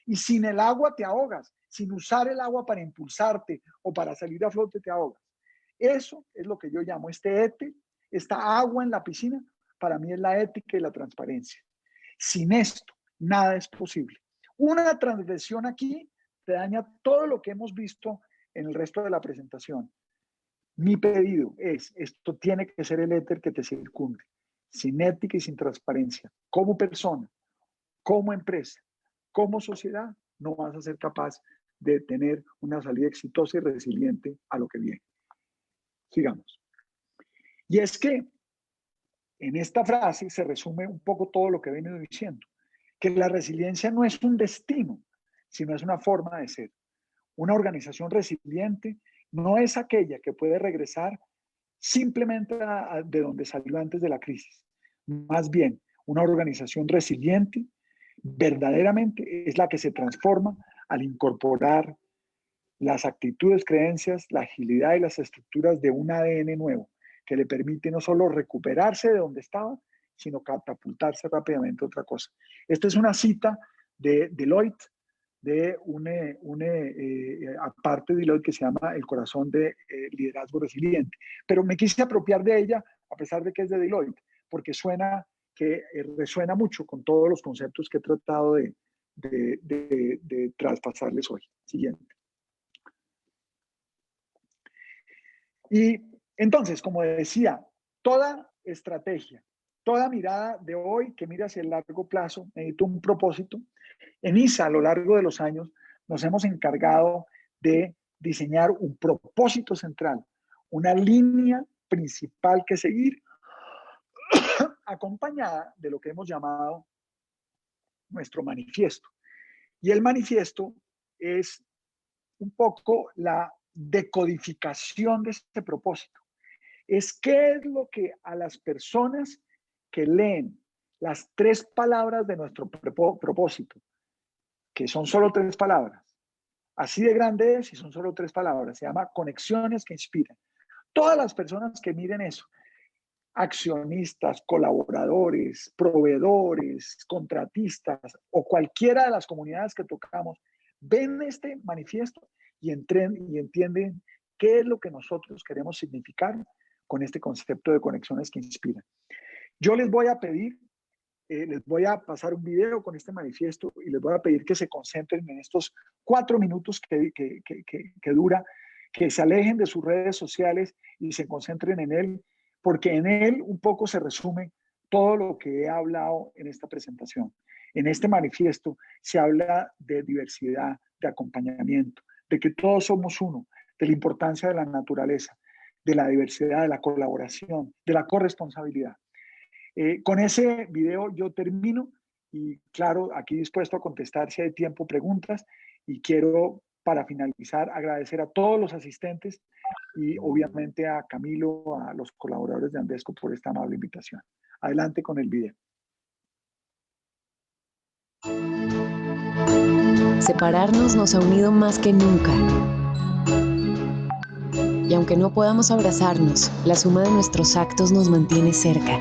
Y sin el agua te ahogas. Sin usar el agua para impulsarte o para salir a flote te ahogas. Eso es lo que yo llamo este éter, esta agua en la piscina, para mí es la ética y la transparencia. Sin esto, nada es posible. Una transgresión aquí te daña todo lo que hemos visto en el resto de la presentación. Mi pedido es, esto tiene que ser el éter que te circunde, sin ética y sin transparencia. Como persona, como empresa, como sociedad, no vas a ser capaz de tener una salida exitosa y resiliente a lo que viene. Sigamos. Y es que en esta frase se resume un poco todo lo que he venido diciendo, que la resiliencia no es un destino, sino es una forma de ser. Una organización resiliente no es aquella que puede regresar simplemente de donde salió antes de la crisis. Más bien, una organización resiliente verdaderamente es la que se transforma al incorporar las actitudes, creencias, la agilidad y las estructuras de un ADN nuevo que le permite no solo recuperarse de donde estaba, sino catapultarse rápidamente a otra cosa. Esta es una cita de Deloitte, de aparte de Deloitte, que se llama El corazón de liderazgo resiliente. Pero me quise apropiar de ella, a pesar de que es de Deloitte, porque resuena mucho con todos los conceptos que he tratado de traspasarles hoy. Siguiente. Y entonces, como decía, toda estrategia, toda mirada de hoy que mira hacia el largo plazo, necesita un propósito. En ISA, a lo largo de los años, nos hemos encargado de diseñar un propósito central, una línea principal que seguir, acompañada de lo que hemos llamado nuestro manifiesto. Y el manifiesto es un poco la decodificación de este propósito. Es qué es lo que a las personas que leen las 3 palabras de nuestro propósito, que son solo 3 palabras, así de grande es y son solo 3 palabras, se llama conexiones que inspiran. Todas las personas que miren eso, accionistas, colaboradores, proveedores, contratistas o cualquiera de las comunidades que tocamos, ven este manifiesto y entienden qué es lo que nosotros queremos significar con este concepto de conexiones que inspiran. Yo les voy a pedir, les voy a pasar un video con este manifiesto y les voy a pedir que se concentren en estos 4 minutos que dura, que se alejen de sus redes sociales y se concentren en él, porque en él un poco se resume todo lo que he hablado en esta presentación. En este manifiesto se habla de diversidad, de acompañamiento, de que todos somos uno, de la importancia de la naturaleza, de la diversidad, de la colaboración, de la corresponsabilidad. Con ese video yo termino y claro, aquí dispuesto a contestar si hay tiempo, preguntas, y quiero para finalizar agradecer a todos los asistentes y obviamente a Camilo, a los colaboradores de Andesco por esta amable invitación. Adelante con el video. Separarnos nos ha unido más que nunca. Y aunque no podamos abrazarnos, la suma de nuestros actos nos mantiene cerca.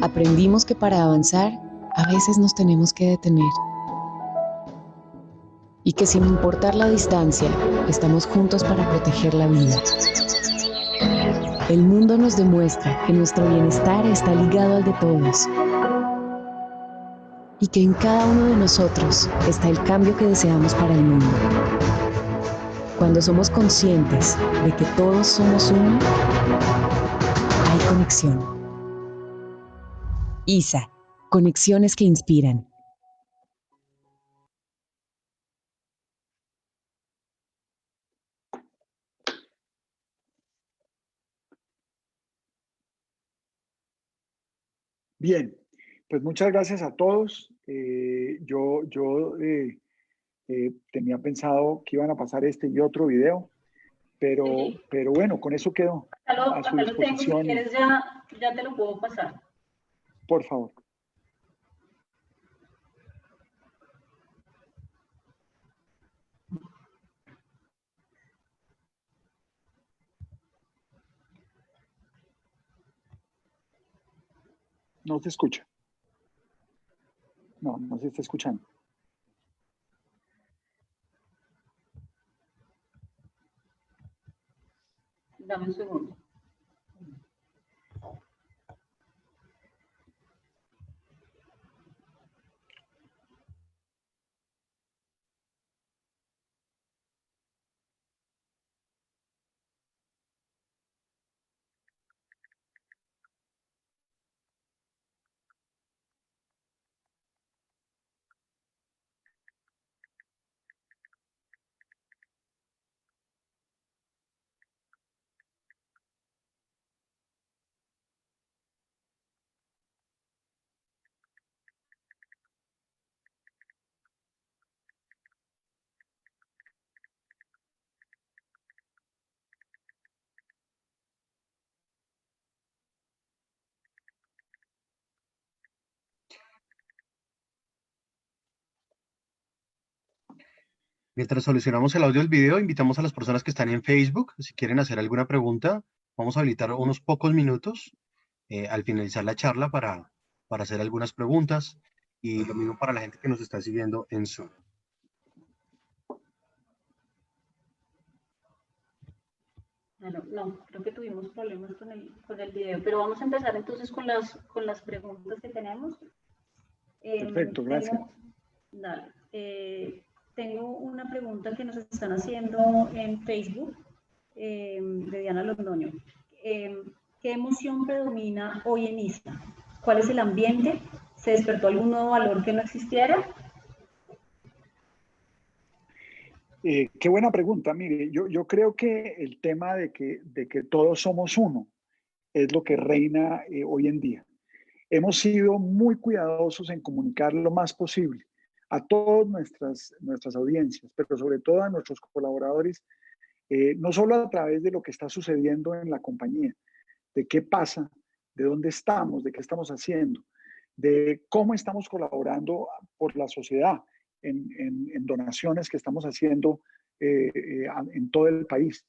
Aprendimos que para avanzar, a veces nos tenemos que detener. Y que sin importar la distancia, estamos juntos para proteger la vida. El mundo nos demuestra que nuestro bienestar está ligado al de todos. Y que en cada uno de nosotros está el cambio que deseamos para el mundo. Cuando somos conscientes de que todos somos uno, hay conexión. ISA, conexiones que inspiran. Bien, pues muchas gracias a todos. Yo tenía pensado que iban a pasar este y otro video, pero bueno, con eso quedo a su disposición. Si quieres ya te lo puedo pasar. Por favor. No se escucha. No se está escuchando. Dame un segundo. Mientras solucionamos el audio del video, invitamos a las personas que están en Facebook, si quieren hacer alguna pregunta, vamos a habilitar unos pocos minutos al finalizar la charla para hacer algunas preguntas, y lo mismo para la gente que nos está siguiendo en Zoom. No, creo que tuvimos problemas con el video, pero vamos a empezar entonces con las preguntas que tenemos. Perfecto, gracias. Tengo una pregunta que nos están haciendo en Facebook, de Diana Londoño. ¿Qué emoción predomina hoy en ISA? ¿Cuál es el ambiente? ¿Se despertó algún nuevo valor que no existiera? Qué buena pregunta. Mire, yo creo que el tema de que todos somos uno es lo que reina hoy en día. Hemos sido muy cuidadosos en comunicar lo más posible a todas nuestras audiencias, pero sobre todo a nuestros colaboradores, no solo a través de lo que está sucediendo en la compañía, de qué pasa, de dónde estamos, de qué estamos haciendo, de cómo estamos colaborando por la sociedad, en donaciones que estamos haciendo en todo el país,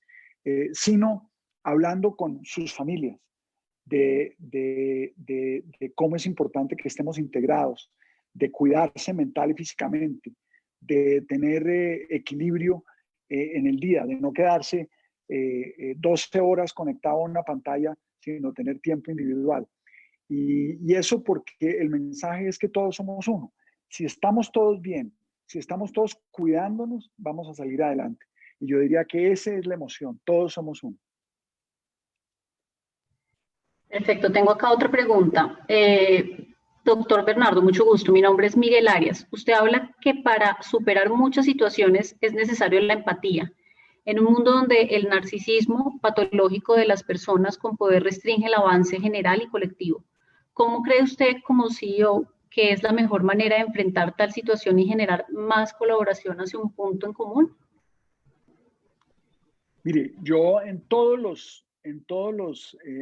sino hablando con sus familias de cómo es importante que estemos integrados, de cuidarse mental y físicamente, de tener equilibrio en el día, de no quedarse 12 horas conectado a una pantalla, sino tener tiempo individual. Y eso porque el mensaje es que todos somos uno. Si estamos todos bien, si estamos todos cuidándonos, vamos a salir adelante. Y yo diría que esa es la emoción, todos somos uno. Perfecto, tengo acá otra pregunta. Doctor Bernardo, mucho gusto. Mi nombre es Miguel Arias. Usted habla que para superar muchas situaciones es necesario la empatía. En un mundo donde el narcisismo patológico de las personas con poder restringe el avance general y colectivo, ¿cómo cree usted como CEO que es la mejor manera de enfrentar tal situación y generar más colaboración hacia un punto en común? Mire, yo en todos los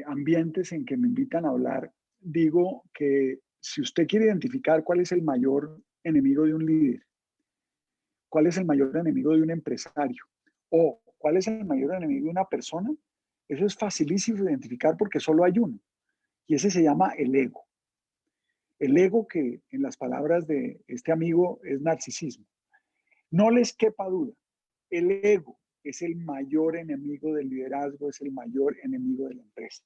ambientes en que me invitan a hablar, digo que si usted quiere identificar cuál es el mayor enemigo de un líder, cuál es el mayor enemigo de un empresario o cuál es el mayor enemigo de una persona, eso es facilísimo de identificar porque solo hay uno, y ese se llama el ego. El ego, que en las palabras de este amigo es narcisismo. No les quepa duda, el ego es el mayor enemigo del liderazgo, es el mayor enemigo de la empresa.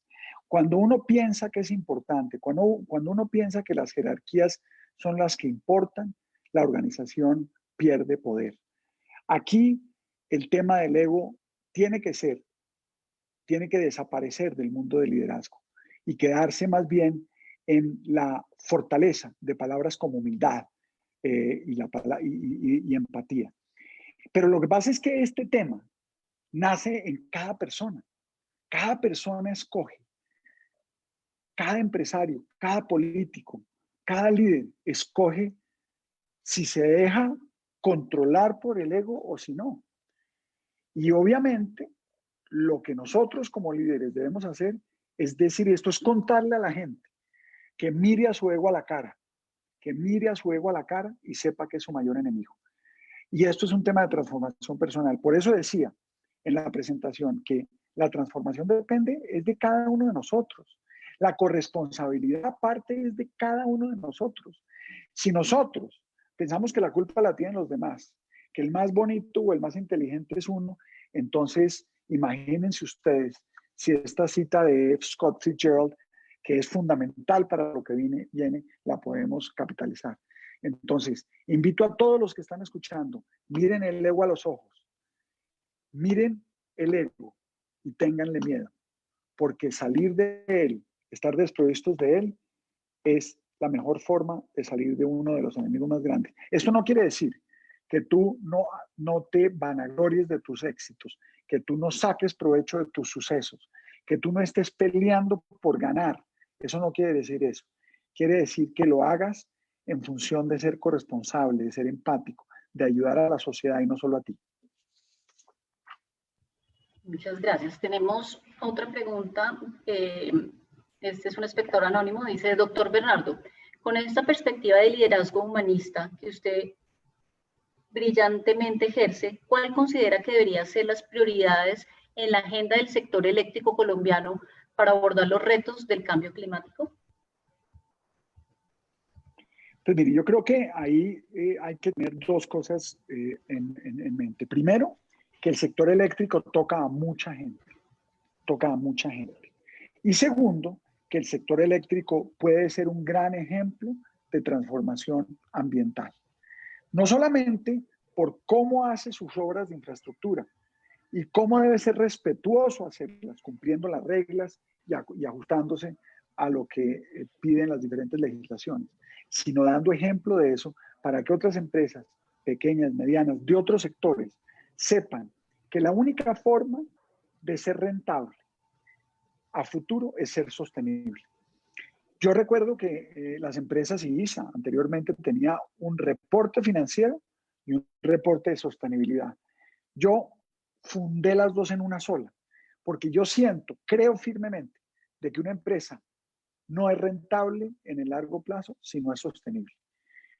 Cuando uno piensa que es importante, cuando uno piensa que las jerarquías son las que importan, la organización pierde poder. Aquí el tema del ego tiene que desaparecer del mundo del liderazgo y quedarse más bien en la fortaleza de palabras como humildad y empatía. Pero lo que pasa es que este tema nace en cada persona. Cada persona escoge. Cada empresario, cada político, cada líder escoge si se deja controlar por el ego o si no. Y obviamente lo que nosotros como líderes debemos hacer es decir, esto es contarle a la gente que mire a su ego a la cara, que mire a su ego a la cara y sepa que es su mayor enemigo. Y esto es un tema de transformación personal. Por eso decía en la presentación que la transformación depende es de cada uno de nosotros. La corresponsabilidad parte es de cada uno de nosotros. Si nosotros pensamos que la culpa la tienen los demás, que el más bonito o el más inteligente es uno, entonces imagínense ustedes si esta cita de F. Scott Fitzgerald, que es fundamental para lo que viene, la podemos capitalizar. Entonces, invito a todos los que están escuchando, miren el ego a los ojos, miren el ego y ténganle miedo, porque salir de él, estar desprovistos de él, es la mejor forma de salir de uno de los enemigos más grandes. Esto no quiere decir que tú no te vanaglories de tus éxitos, que tú no saques provecho de tus sucesos, que tú no estés peleando por ganar. Eso no quiere decir eso. Quiere decir que lo hagas en función de ser corresponsable, de ser empático, de ayudar a la sociedad y no solo a ti. Muchas gracias. Tenemos otra pregunta. Este es un espectador anónimo. Dice, doctor Bernardo, con esta perspectiva de liderazgo humanista que usted brillantemente ejerce, ¿cuál considera que deberían ser las prioridades en la agenda del sector eléctrico colombiano para abordar los retos del cambio climático? Pues mire, yo creo que ahí hay que tener dos cosas en mente. Primero, que el sector eléctrico toca a mucha gente, Y segundo, que el sector eléctrico puede ser un gran ejemplo de transformación ambiental. No solamente por cómo hace sus obras de infraestructura y cómo debe ser respetuoso hacerlas, cumpliendo las reglas y ajustándose a lo que piden las diferentes legislaciones, sino dando ejemplo de eso para que otras empresas pequeñas, medianas, de otros sectores, sepan que la única forma de ser rentable a futuro es ser sostenible. Yo recuerdo que las empresas ISA anteriormente tenía un reporte financiero y un reporte de sostenibilidad. Yo fundé las dos en una sola, porque yo creo firmemente de que una empresa no es rentable en el largo plazo si no es sostenible.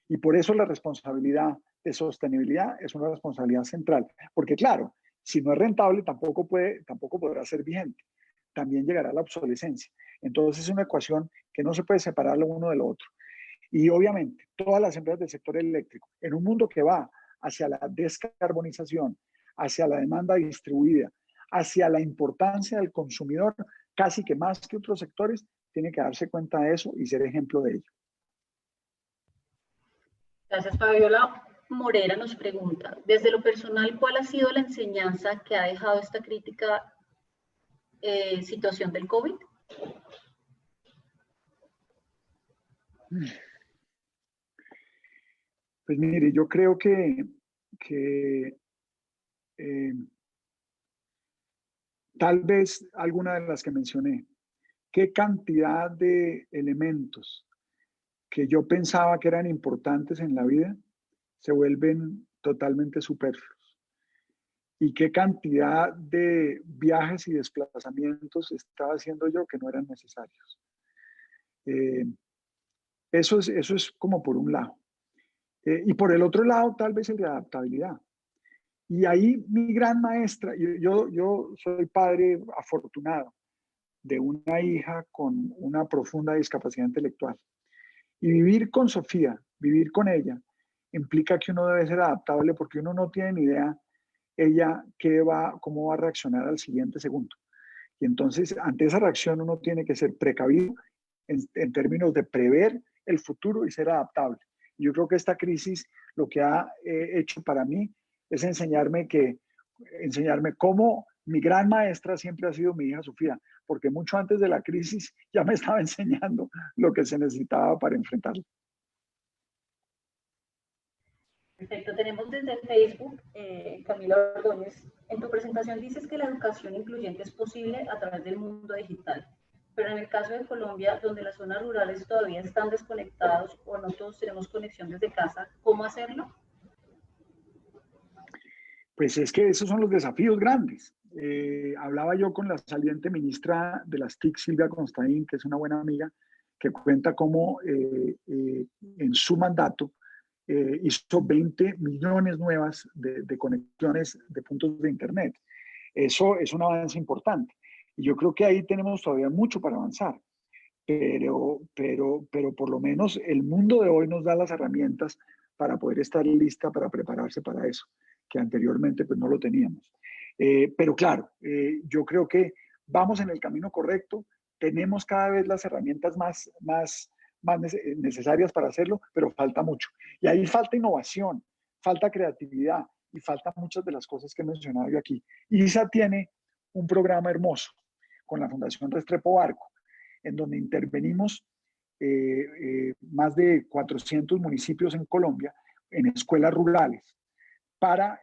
Y por eso la responsabilidad de sostenibilidad es una responsabilidad central, porque claro, si no es rentable tampoco podrá ser vigente. También llegará la obsolescencia. Entonces es una ecuación que no se puede separar lo uno de lo otro. Y obviamente todas las empresas del sector eléctrico, en un mundo que va hacia la descarbonización, hacia la demanda distribuida, hacia la importancia del consumidor, casi que más que otros sectores, tiene que darse cuenta de eso y ser ejemplo de ello. Gracias, Fabiola. Morera nos pregunta, desde lo personal, ¿cuál ha sido la enseñanza que ha dejado esta crítica situación del COVID? Pues mire, yo creo que tal vez alguna de las que mencioné, qué cantidad de elementos que yo pensaba que eran importantes en la vida se vuelven totalmente superfluos. Y qué cantidad de viajes y desplazamientos estaba haciendo yo que no eran necesarios. Eso es como por un lado. Y por el otro lado, tal vez el de adaptabilidad. Y ahí mi gran maestra, yo soy padre afortunado de una hija con una profunda discapacidad intelectual. Y vivir con Sofía, vivir con ella, implica que uno debe ser adaptable porque uno no tiene ni idea ella cómo va a reaccionar al siguiente segundo. Y entonces, ante esa reacción, uno tiene que ser precavido en términos de prever el futuro y ser adaptable. Y yo creo que esta crisis lo que ha hecho para mí es enseñarme cómo mi gran maestra siempre ha sido mi hija Sofía, porque mucho antes de la crisis ya me estaba enseñando lo que se necesitaba para enfrentarla. Perfecto, tenemos desde Facebook, Camila Ordóñez. En tu presentación dices que la educación incluyente es posible a través del mundo digital, pero en el caso de Colombia, donde las zonas rurales todavía están desconectados o no todos tenemos conexión desde casa, ¿cómo hacerlo? Pues es que esos son los desafíos grandes. Hablaba yo con la saliente ministra de las TIC, Silvia Constaín, que es una buena amiga, que cuenta cómo en su mandato hizo 20 millones nuevas de conexiones de puntos de Internet. Eso es un avance importante. Y yo creo que ahí tenemos todavía mucho para avanzar. Pero por lo menos el mundo de hoy nos da las herramientas para poder estar lista, para prepararse para eso, que anteriormente pues no lo teníamos. Pero claro, yo creo que vamos en el camino correcto, tenemos cada vez las herramientas más necesarias para hacerlo, pero falta mucho. Y ahí falta innovación, falta creatividad y faltan muchas de las cosas que he mencionado yo aquí. ISA tiene un programa hermoso con la Fundación Restrepo Barco, en donde intervenimos más de 400 municipios en Colombia, en escuelas rurales, para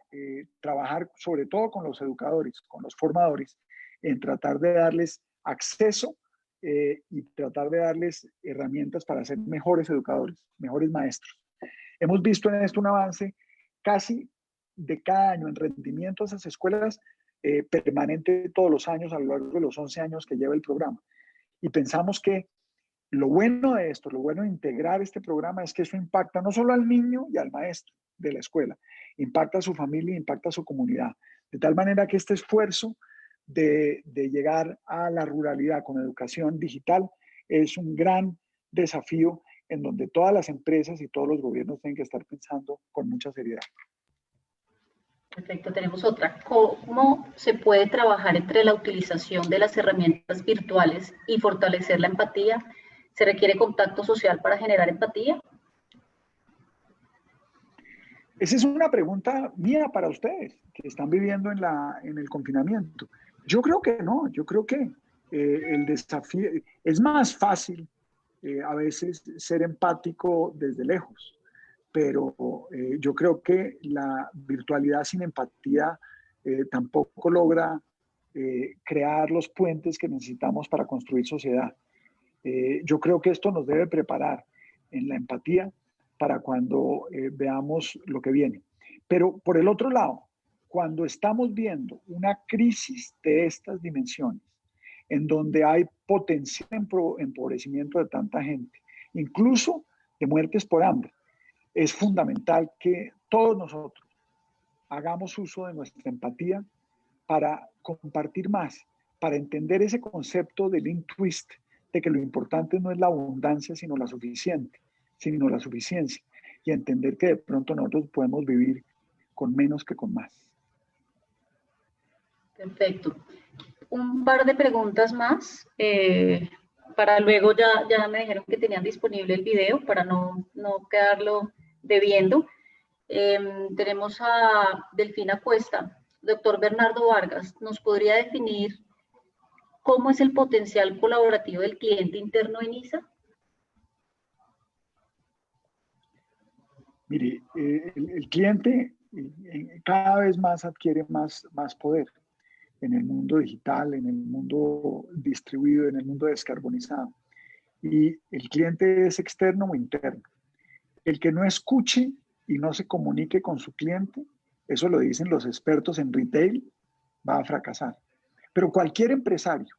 trabajar sobre todo con los educadores, con los formadores, en tratar de darles acceso y tratar de darles herramientas para ser mejores educadores, mejores maestros. Hemos visto en esto un avance casi de cada año en rendimiento a esas escuelas permanente todos los años a lo largo de los 11 años que lleva el programa. Y pensamos que lo bueno de esto, lo bueno de integrar este programa es que eso impacta no solo al niño y al maestro de la escuela, impacta a su familia, impacta a su comunidad. De tal manera que este esfuerzo de llegar a la ruralidad con educación digital es un gran desafío en donde todas las empresas y todos los gobiernos tienen que estar pensando con mucha seriedad. Perfecto, tenemos otra. ¿Cómo se puede trabajar entre la utilización de las herramientas virtuales y fortalecer la empatía? ¿Se requiere contacto social para generar empatía? Esa es una pregunta mía para ustedes que están viviendo en el confinamiento. Yo creo que no, yo creo que el desafío es más fácil a veces ser empático desde lejos, pero yo creo que la virtualidad sin empatía tampoco logra crear los puentes que necesitamos para construir sociedad. Yo creo que esto nos debe preparar en la empatía para cuando veamos lo que viene. Pero por el otro lado, cuando estamos viendo una crisis de estas dimensiones, en donde hay potencial empobrecimiento de tanta gente, incluso de muertes por hambre, es fundamental que todos nosotros hagamos uso de nuestra empatía para compartir más, para entender ese concepto del link twist, de que lo importante no es la abundancia, sino la suficiente, sino la suficiencia, y entender que de pronto nosotros podemos vivir con menos que con más. Perfecto. Un par de preguntas más, para luego ya me dijeron que tenían disponible el video para no quedarlo debiendo. Tenemos a Delfina Cuesta. Doctor Bernardo Vargas, ¿nos podría definir cómo es el potencial colaborativo del cliente interno en ISA? Mire, el cliente cada vez más adquiere más poder en el mundo digital, en el mundo distribuido, en el mundo descarbonizado. Y el cliente es externo o interno. El que no escuche y no se comunique con su cliente, eso lo dicen los expertos en retail, va a fracasar. Pero cualquier empresario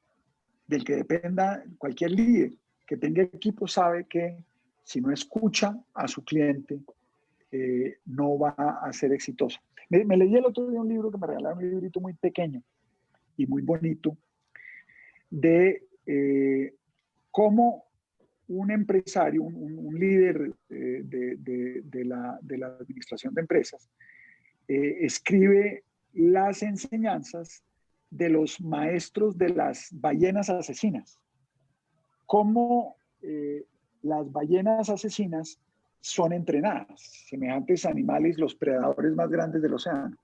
del que dependa, cualquier líder que tenga equipo sabe que si no escucha a su cliente, no va a ser exitoso. Me leí el otro día un libro que me regalaron, un librito muy pequeño y muy bonito, de cómo un empresario, un líder de la administración de empresas, escribe las enseñanzas de los maestros de las ballenas asesinas. Cómo las ballenas asesinas son entrenadas, semejantes animales, los predadores más grandes del océano.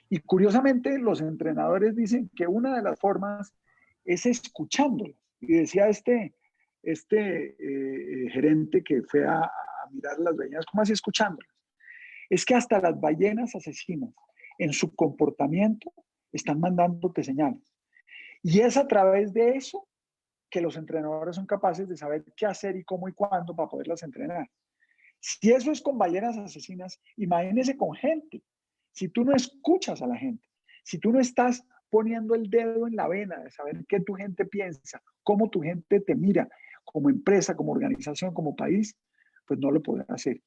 Y curiosamente, los entrenadores dicen que una de las formas es escuchándolas. Y decía este gerente que fue a mirar las ballenas, ¿cómo así escuchándolas? Es que hasta las ballenas asesinas, en su comportamiento, están mandándote señales. Y es a través de eso que los entrenadores son capaces de saber qué hacer y cómo y cuándo para poderlas entrenar. Si eso es con ballenas asesinas, imagínese con gente. Si tú no escuchas a la gente, si tú no estás poniendo el dedo en la vena de saber qué tu gente piensa, cómo tu gente te mira como empresa, como organización, como país, pues no lo podrás hacer.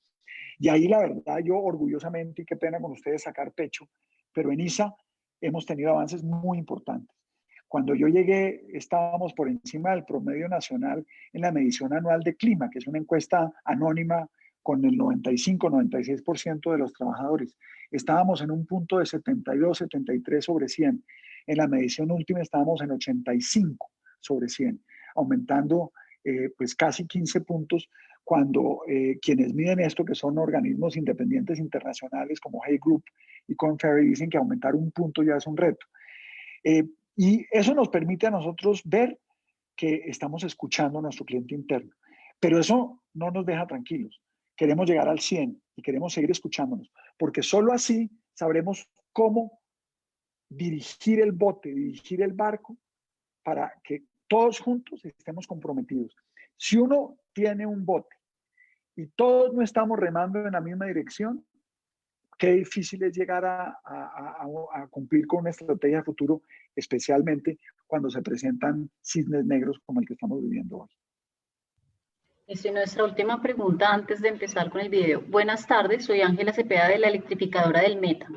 Y ahí la verdad, yo orgullosamente, y qué pena con ustedes sacar pecho, pero en ISA hemos tenido avances muy importantes. Cuando yo llegué, estábamos por encima del promedio nacional en la medición anual de clima, que es una encuesta anónima con el 95-96% de los trabajadores. Estábamos en un punto de 72, 73 sobre 100. En la medición última estábamos en 85 sobre 100, aumentando pues casi 15 puntos cuando quienes miden esto, que son organismos independientes internacionales como Hay Group y Korn Ferry, dicen que aumentar un punto ya es un reto. Y eso nos permite a nosotros ver que estamos escuchando a nuestro cliente interno. Pero eso no nos deja tranquilos. Queremos llegar al 100 y queremos seguir escuchándonos, porque solo así sabremos cómo dirigir el bote, dirigir el barco, para que todos juntos estemos comprometidos. Si uno tiene un bote y todos no estamos remando en la misma dirección, qué difícil es llegar a cumplir con una estrategia de futuro, especialmente cuando se presentan cisnes negros como el que estamos viviendo hoy. Y nuestra última pregunta antes de empezar con el video. Buenas tardes, soy Ángela Cepeda de la electrificadora del Meta.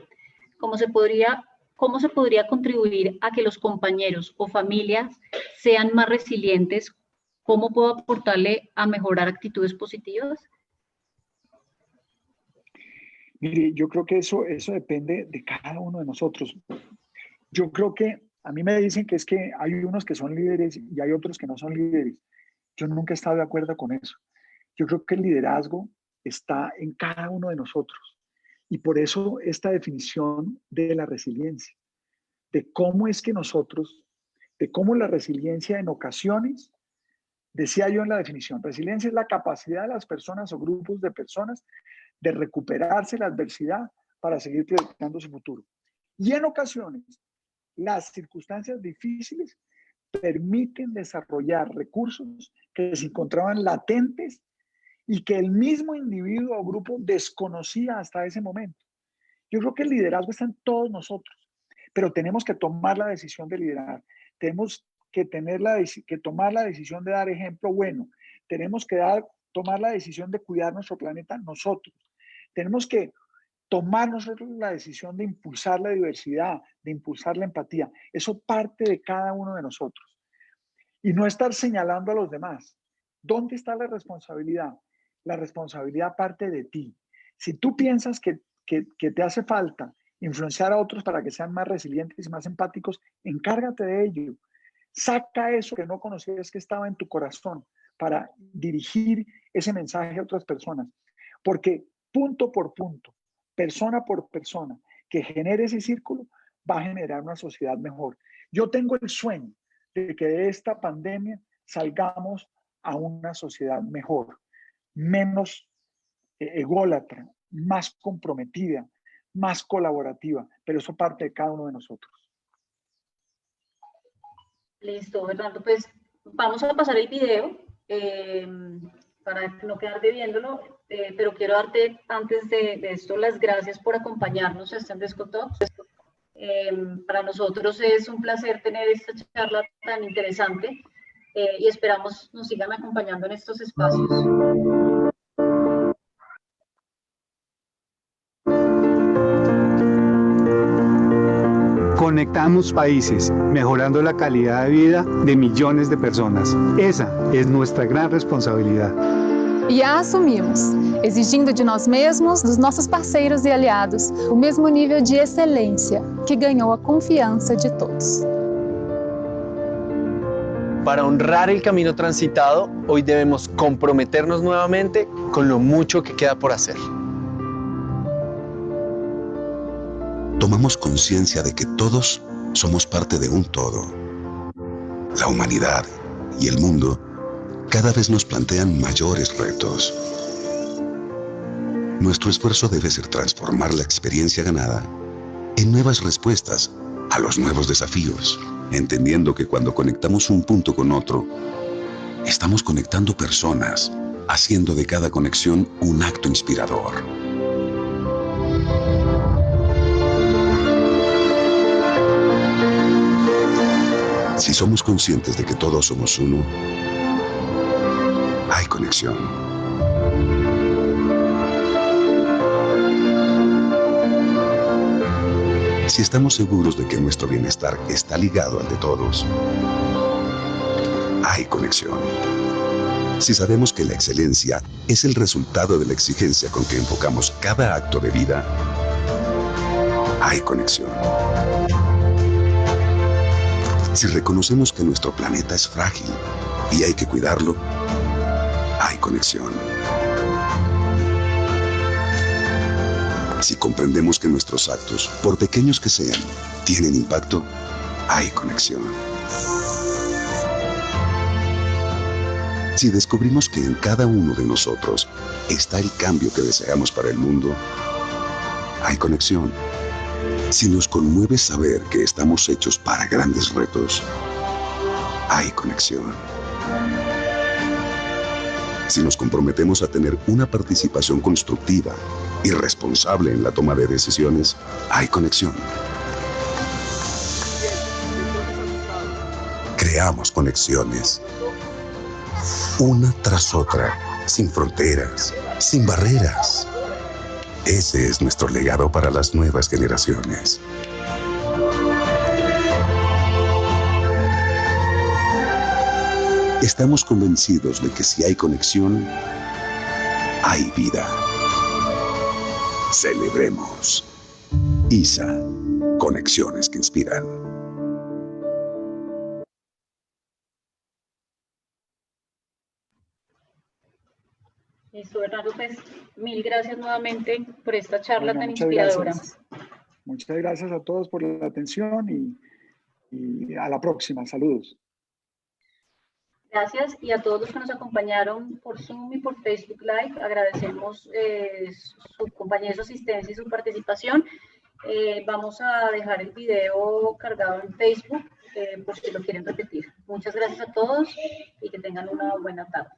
¿Cómo se podría ¿cómo se podría contribuir a que los compañeros o familias sean más resilientes? ¿Cómo puedo aportarle a mejorar actitudes positivas? Mire, yo creo que eso depende de cada uno de nosotros. Yo creo que a mí me dicen que es que hay unos que son líderes y hay otros que no son líderes. Yo nunca he estado de acuerdo con eso. Yo creo que el liderazgo está en cada uno de nosotros. Y por eso esta definición de la resiliencia, de cómo es que nosotros, de cómo la resiliencia en ocasiones, decía yo en la definición, resiliencia es la capacidad de las personas o grupos de personas de recuperarse la adversidad para seguir proyectando su futuro. Y en ocasiones, las circunstancias difíciles permiten desarrollar recursos que se encontraban latentes y que el mismo individuo o grupo desconocía hasta ese momento. Yo creo que el liderazgo está en todos nosotros, pero tenemos que tomar la decisión de liderar. Tenemos que tomar la decisión de dar ejemplo bueno. Tenemos que tomar la decisión de cuidar nuestro planeta nosotros. Tenemos que tomar nosotros la decisión de impulsar la diversidad, de impulsar la empatía. Eso parte de cada uno de nosotros. Y no estar señalando a los demás. ¿Dónde está la responsabilidad? La responsabilidad parte de ti. Si tú piensas que te hace falta influenciar a otros para que sean más resilientes y más empáticos, encárgate de ello. Saca eso que no conocías que estaba en tu corazón para dirigir ese mensaje a otras personas. Porque punto por punto, persona por persona, que genere ese círculo, va a generar una sociedad mejor. Yo tengo el sueño de que de esta pandemia salgamos a una sociedad mejor, menos ególatra, más comprometida, más colaborativa, pero eso parte de cada uno de nosotros. Listo, Bernardo, pues vamos a pasar el video para no quedar debiéndolo, pero quiero darte antes de esto las gracias por acompañarnos a Andesco Talks. Para nosotros es un placer tener esta charla tan interesante y esperamos nos sigan acompañando en estos espacios. Conectamos países, mejorando la calidad de vida de millones de personas. Esa es nuestra gran responsabilidad. E a assumimos, exigindo de nós mesmos, dos nossos parceiros e aliados, o mesmo nível de excelência que ganhou a confiança de todos. Para honrar el camino transitado, hoy debemos comprometernos nuevamente con lo mucho que queda por hacer. Tomamos conciencia de que todos somos parte de un todo. La humanidad y el mundo cada vez nos plantean mayores retos. Nuestro esfuerzo debe ser transformar la experiencia ganada en nuevas respuestas a los nuevos desafíos, entendiendo que cuando conectamos un punto con otro, estamos conectando personas, haciendo de cada conexión un acto inspirador. Si somos conscientes de que todos somos uno, hay conexión. Si estamos seguros de que nuestro bienestar está ligado al de todos, hay conexión. Si sabemos que la excelencia es el resultado de la exigencia con que enfocamos cada acto de vida, hay conexión. Si reconocemos que nuestro planeta es frágil y hay que cuidarlo, hay conexión. Si comprendemos que nuestros actos, por pequeños que sean, tienen impacto, hay conexión. Si descubrimos que en cada uno de nosotros está el cambio que deseamos para el mundo, hay conexión. Si nos conmueve saber que estamos hechos para grandes retos, hay conexión. Si nos comprometemos a tener una participación constructiva y responsable en la toma de decisiones, hay conexión. Creamos conexiones, una tras otra, sin fronteras, sin barreras. Ese es nuestro legado para las nuevas generaciones. estamos convencidos de que si hay conexión, hay vida. Celebremos. ISA, conexiones que inspiran. Listo, Bernardo, pues mil gracias nuevamente por esta charla tan Muchas inspiradora. gracias. Muchas gracias a todos por la atención y a la próxima. Saludos. Gracias, y a todos los que nos acompañaron por Zoom y por Facebook Live, agradecemos su compañía, su asistencia y su participación. Vamos a dejar el video cargado en Facebook por si lo quieren repetir. Muchas gracias a todos y que tengan una buena tarde.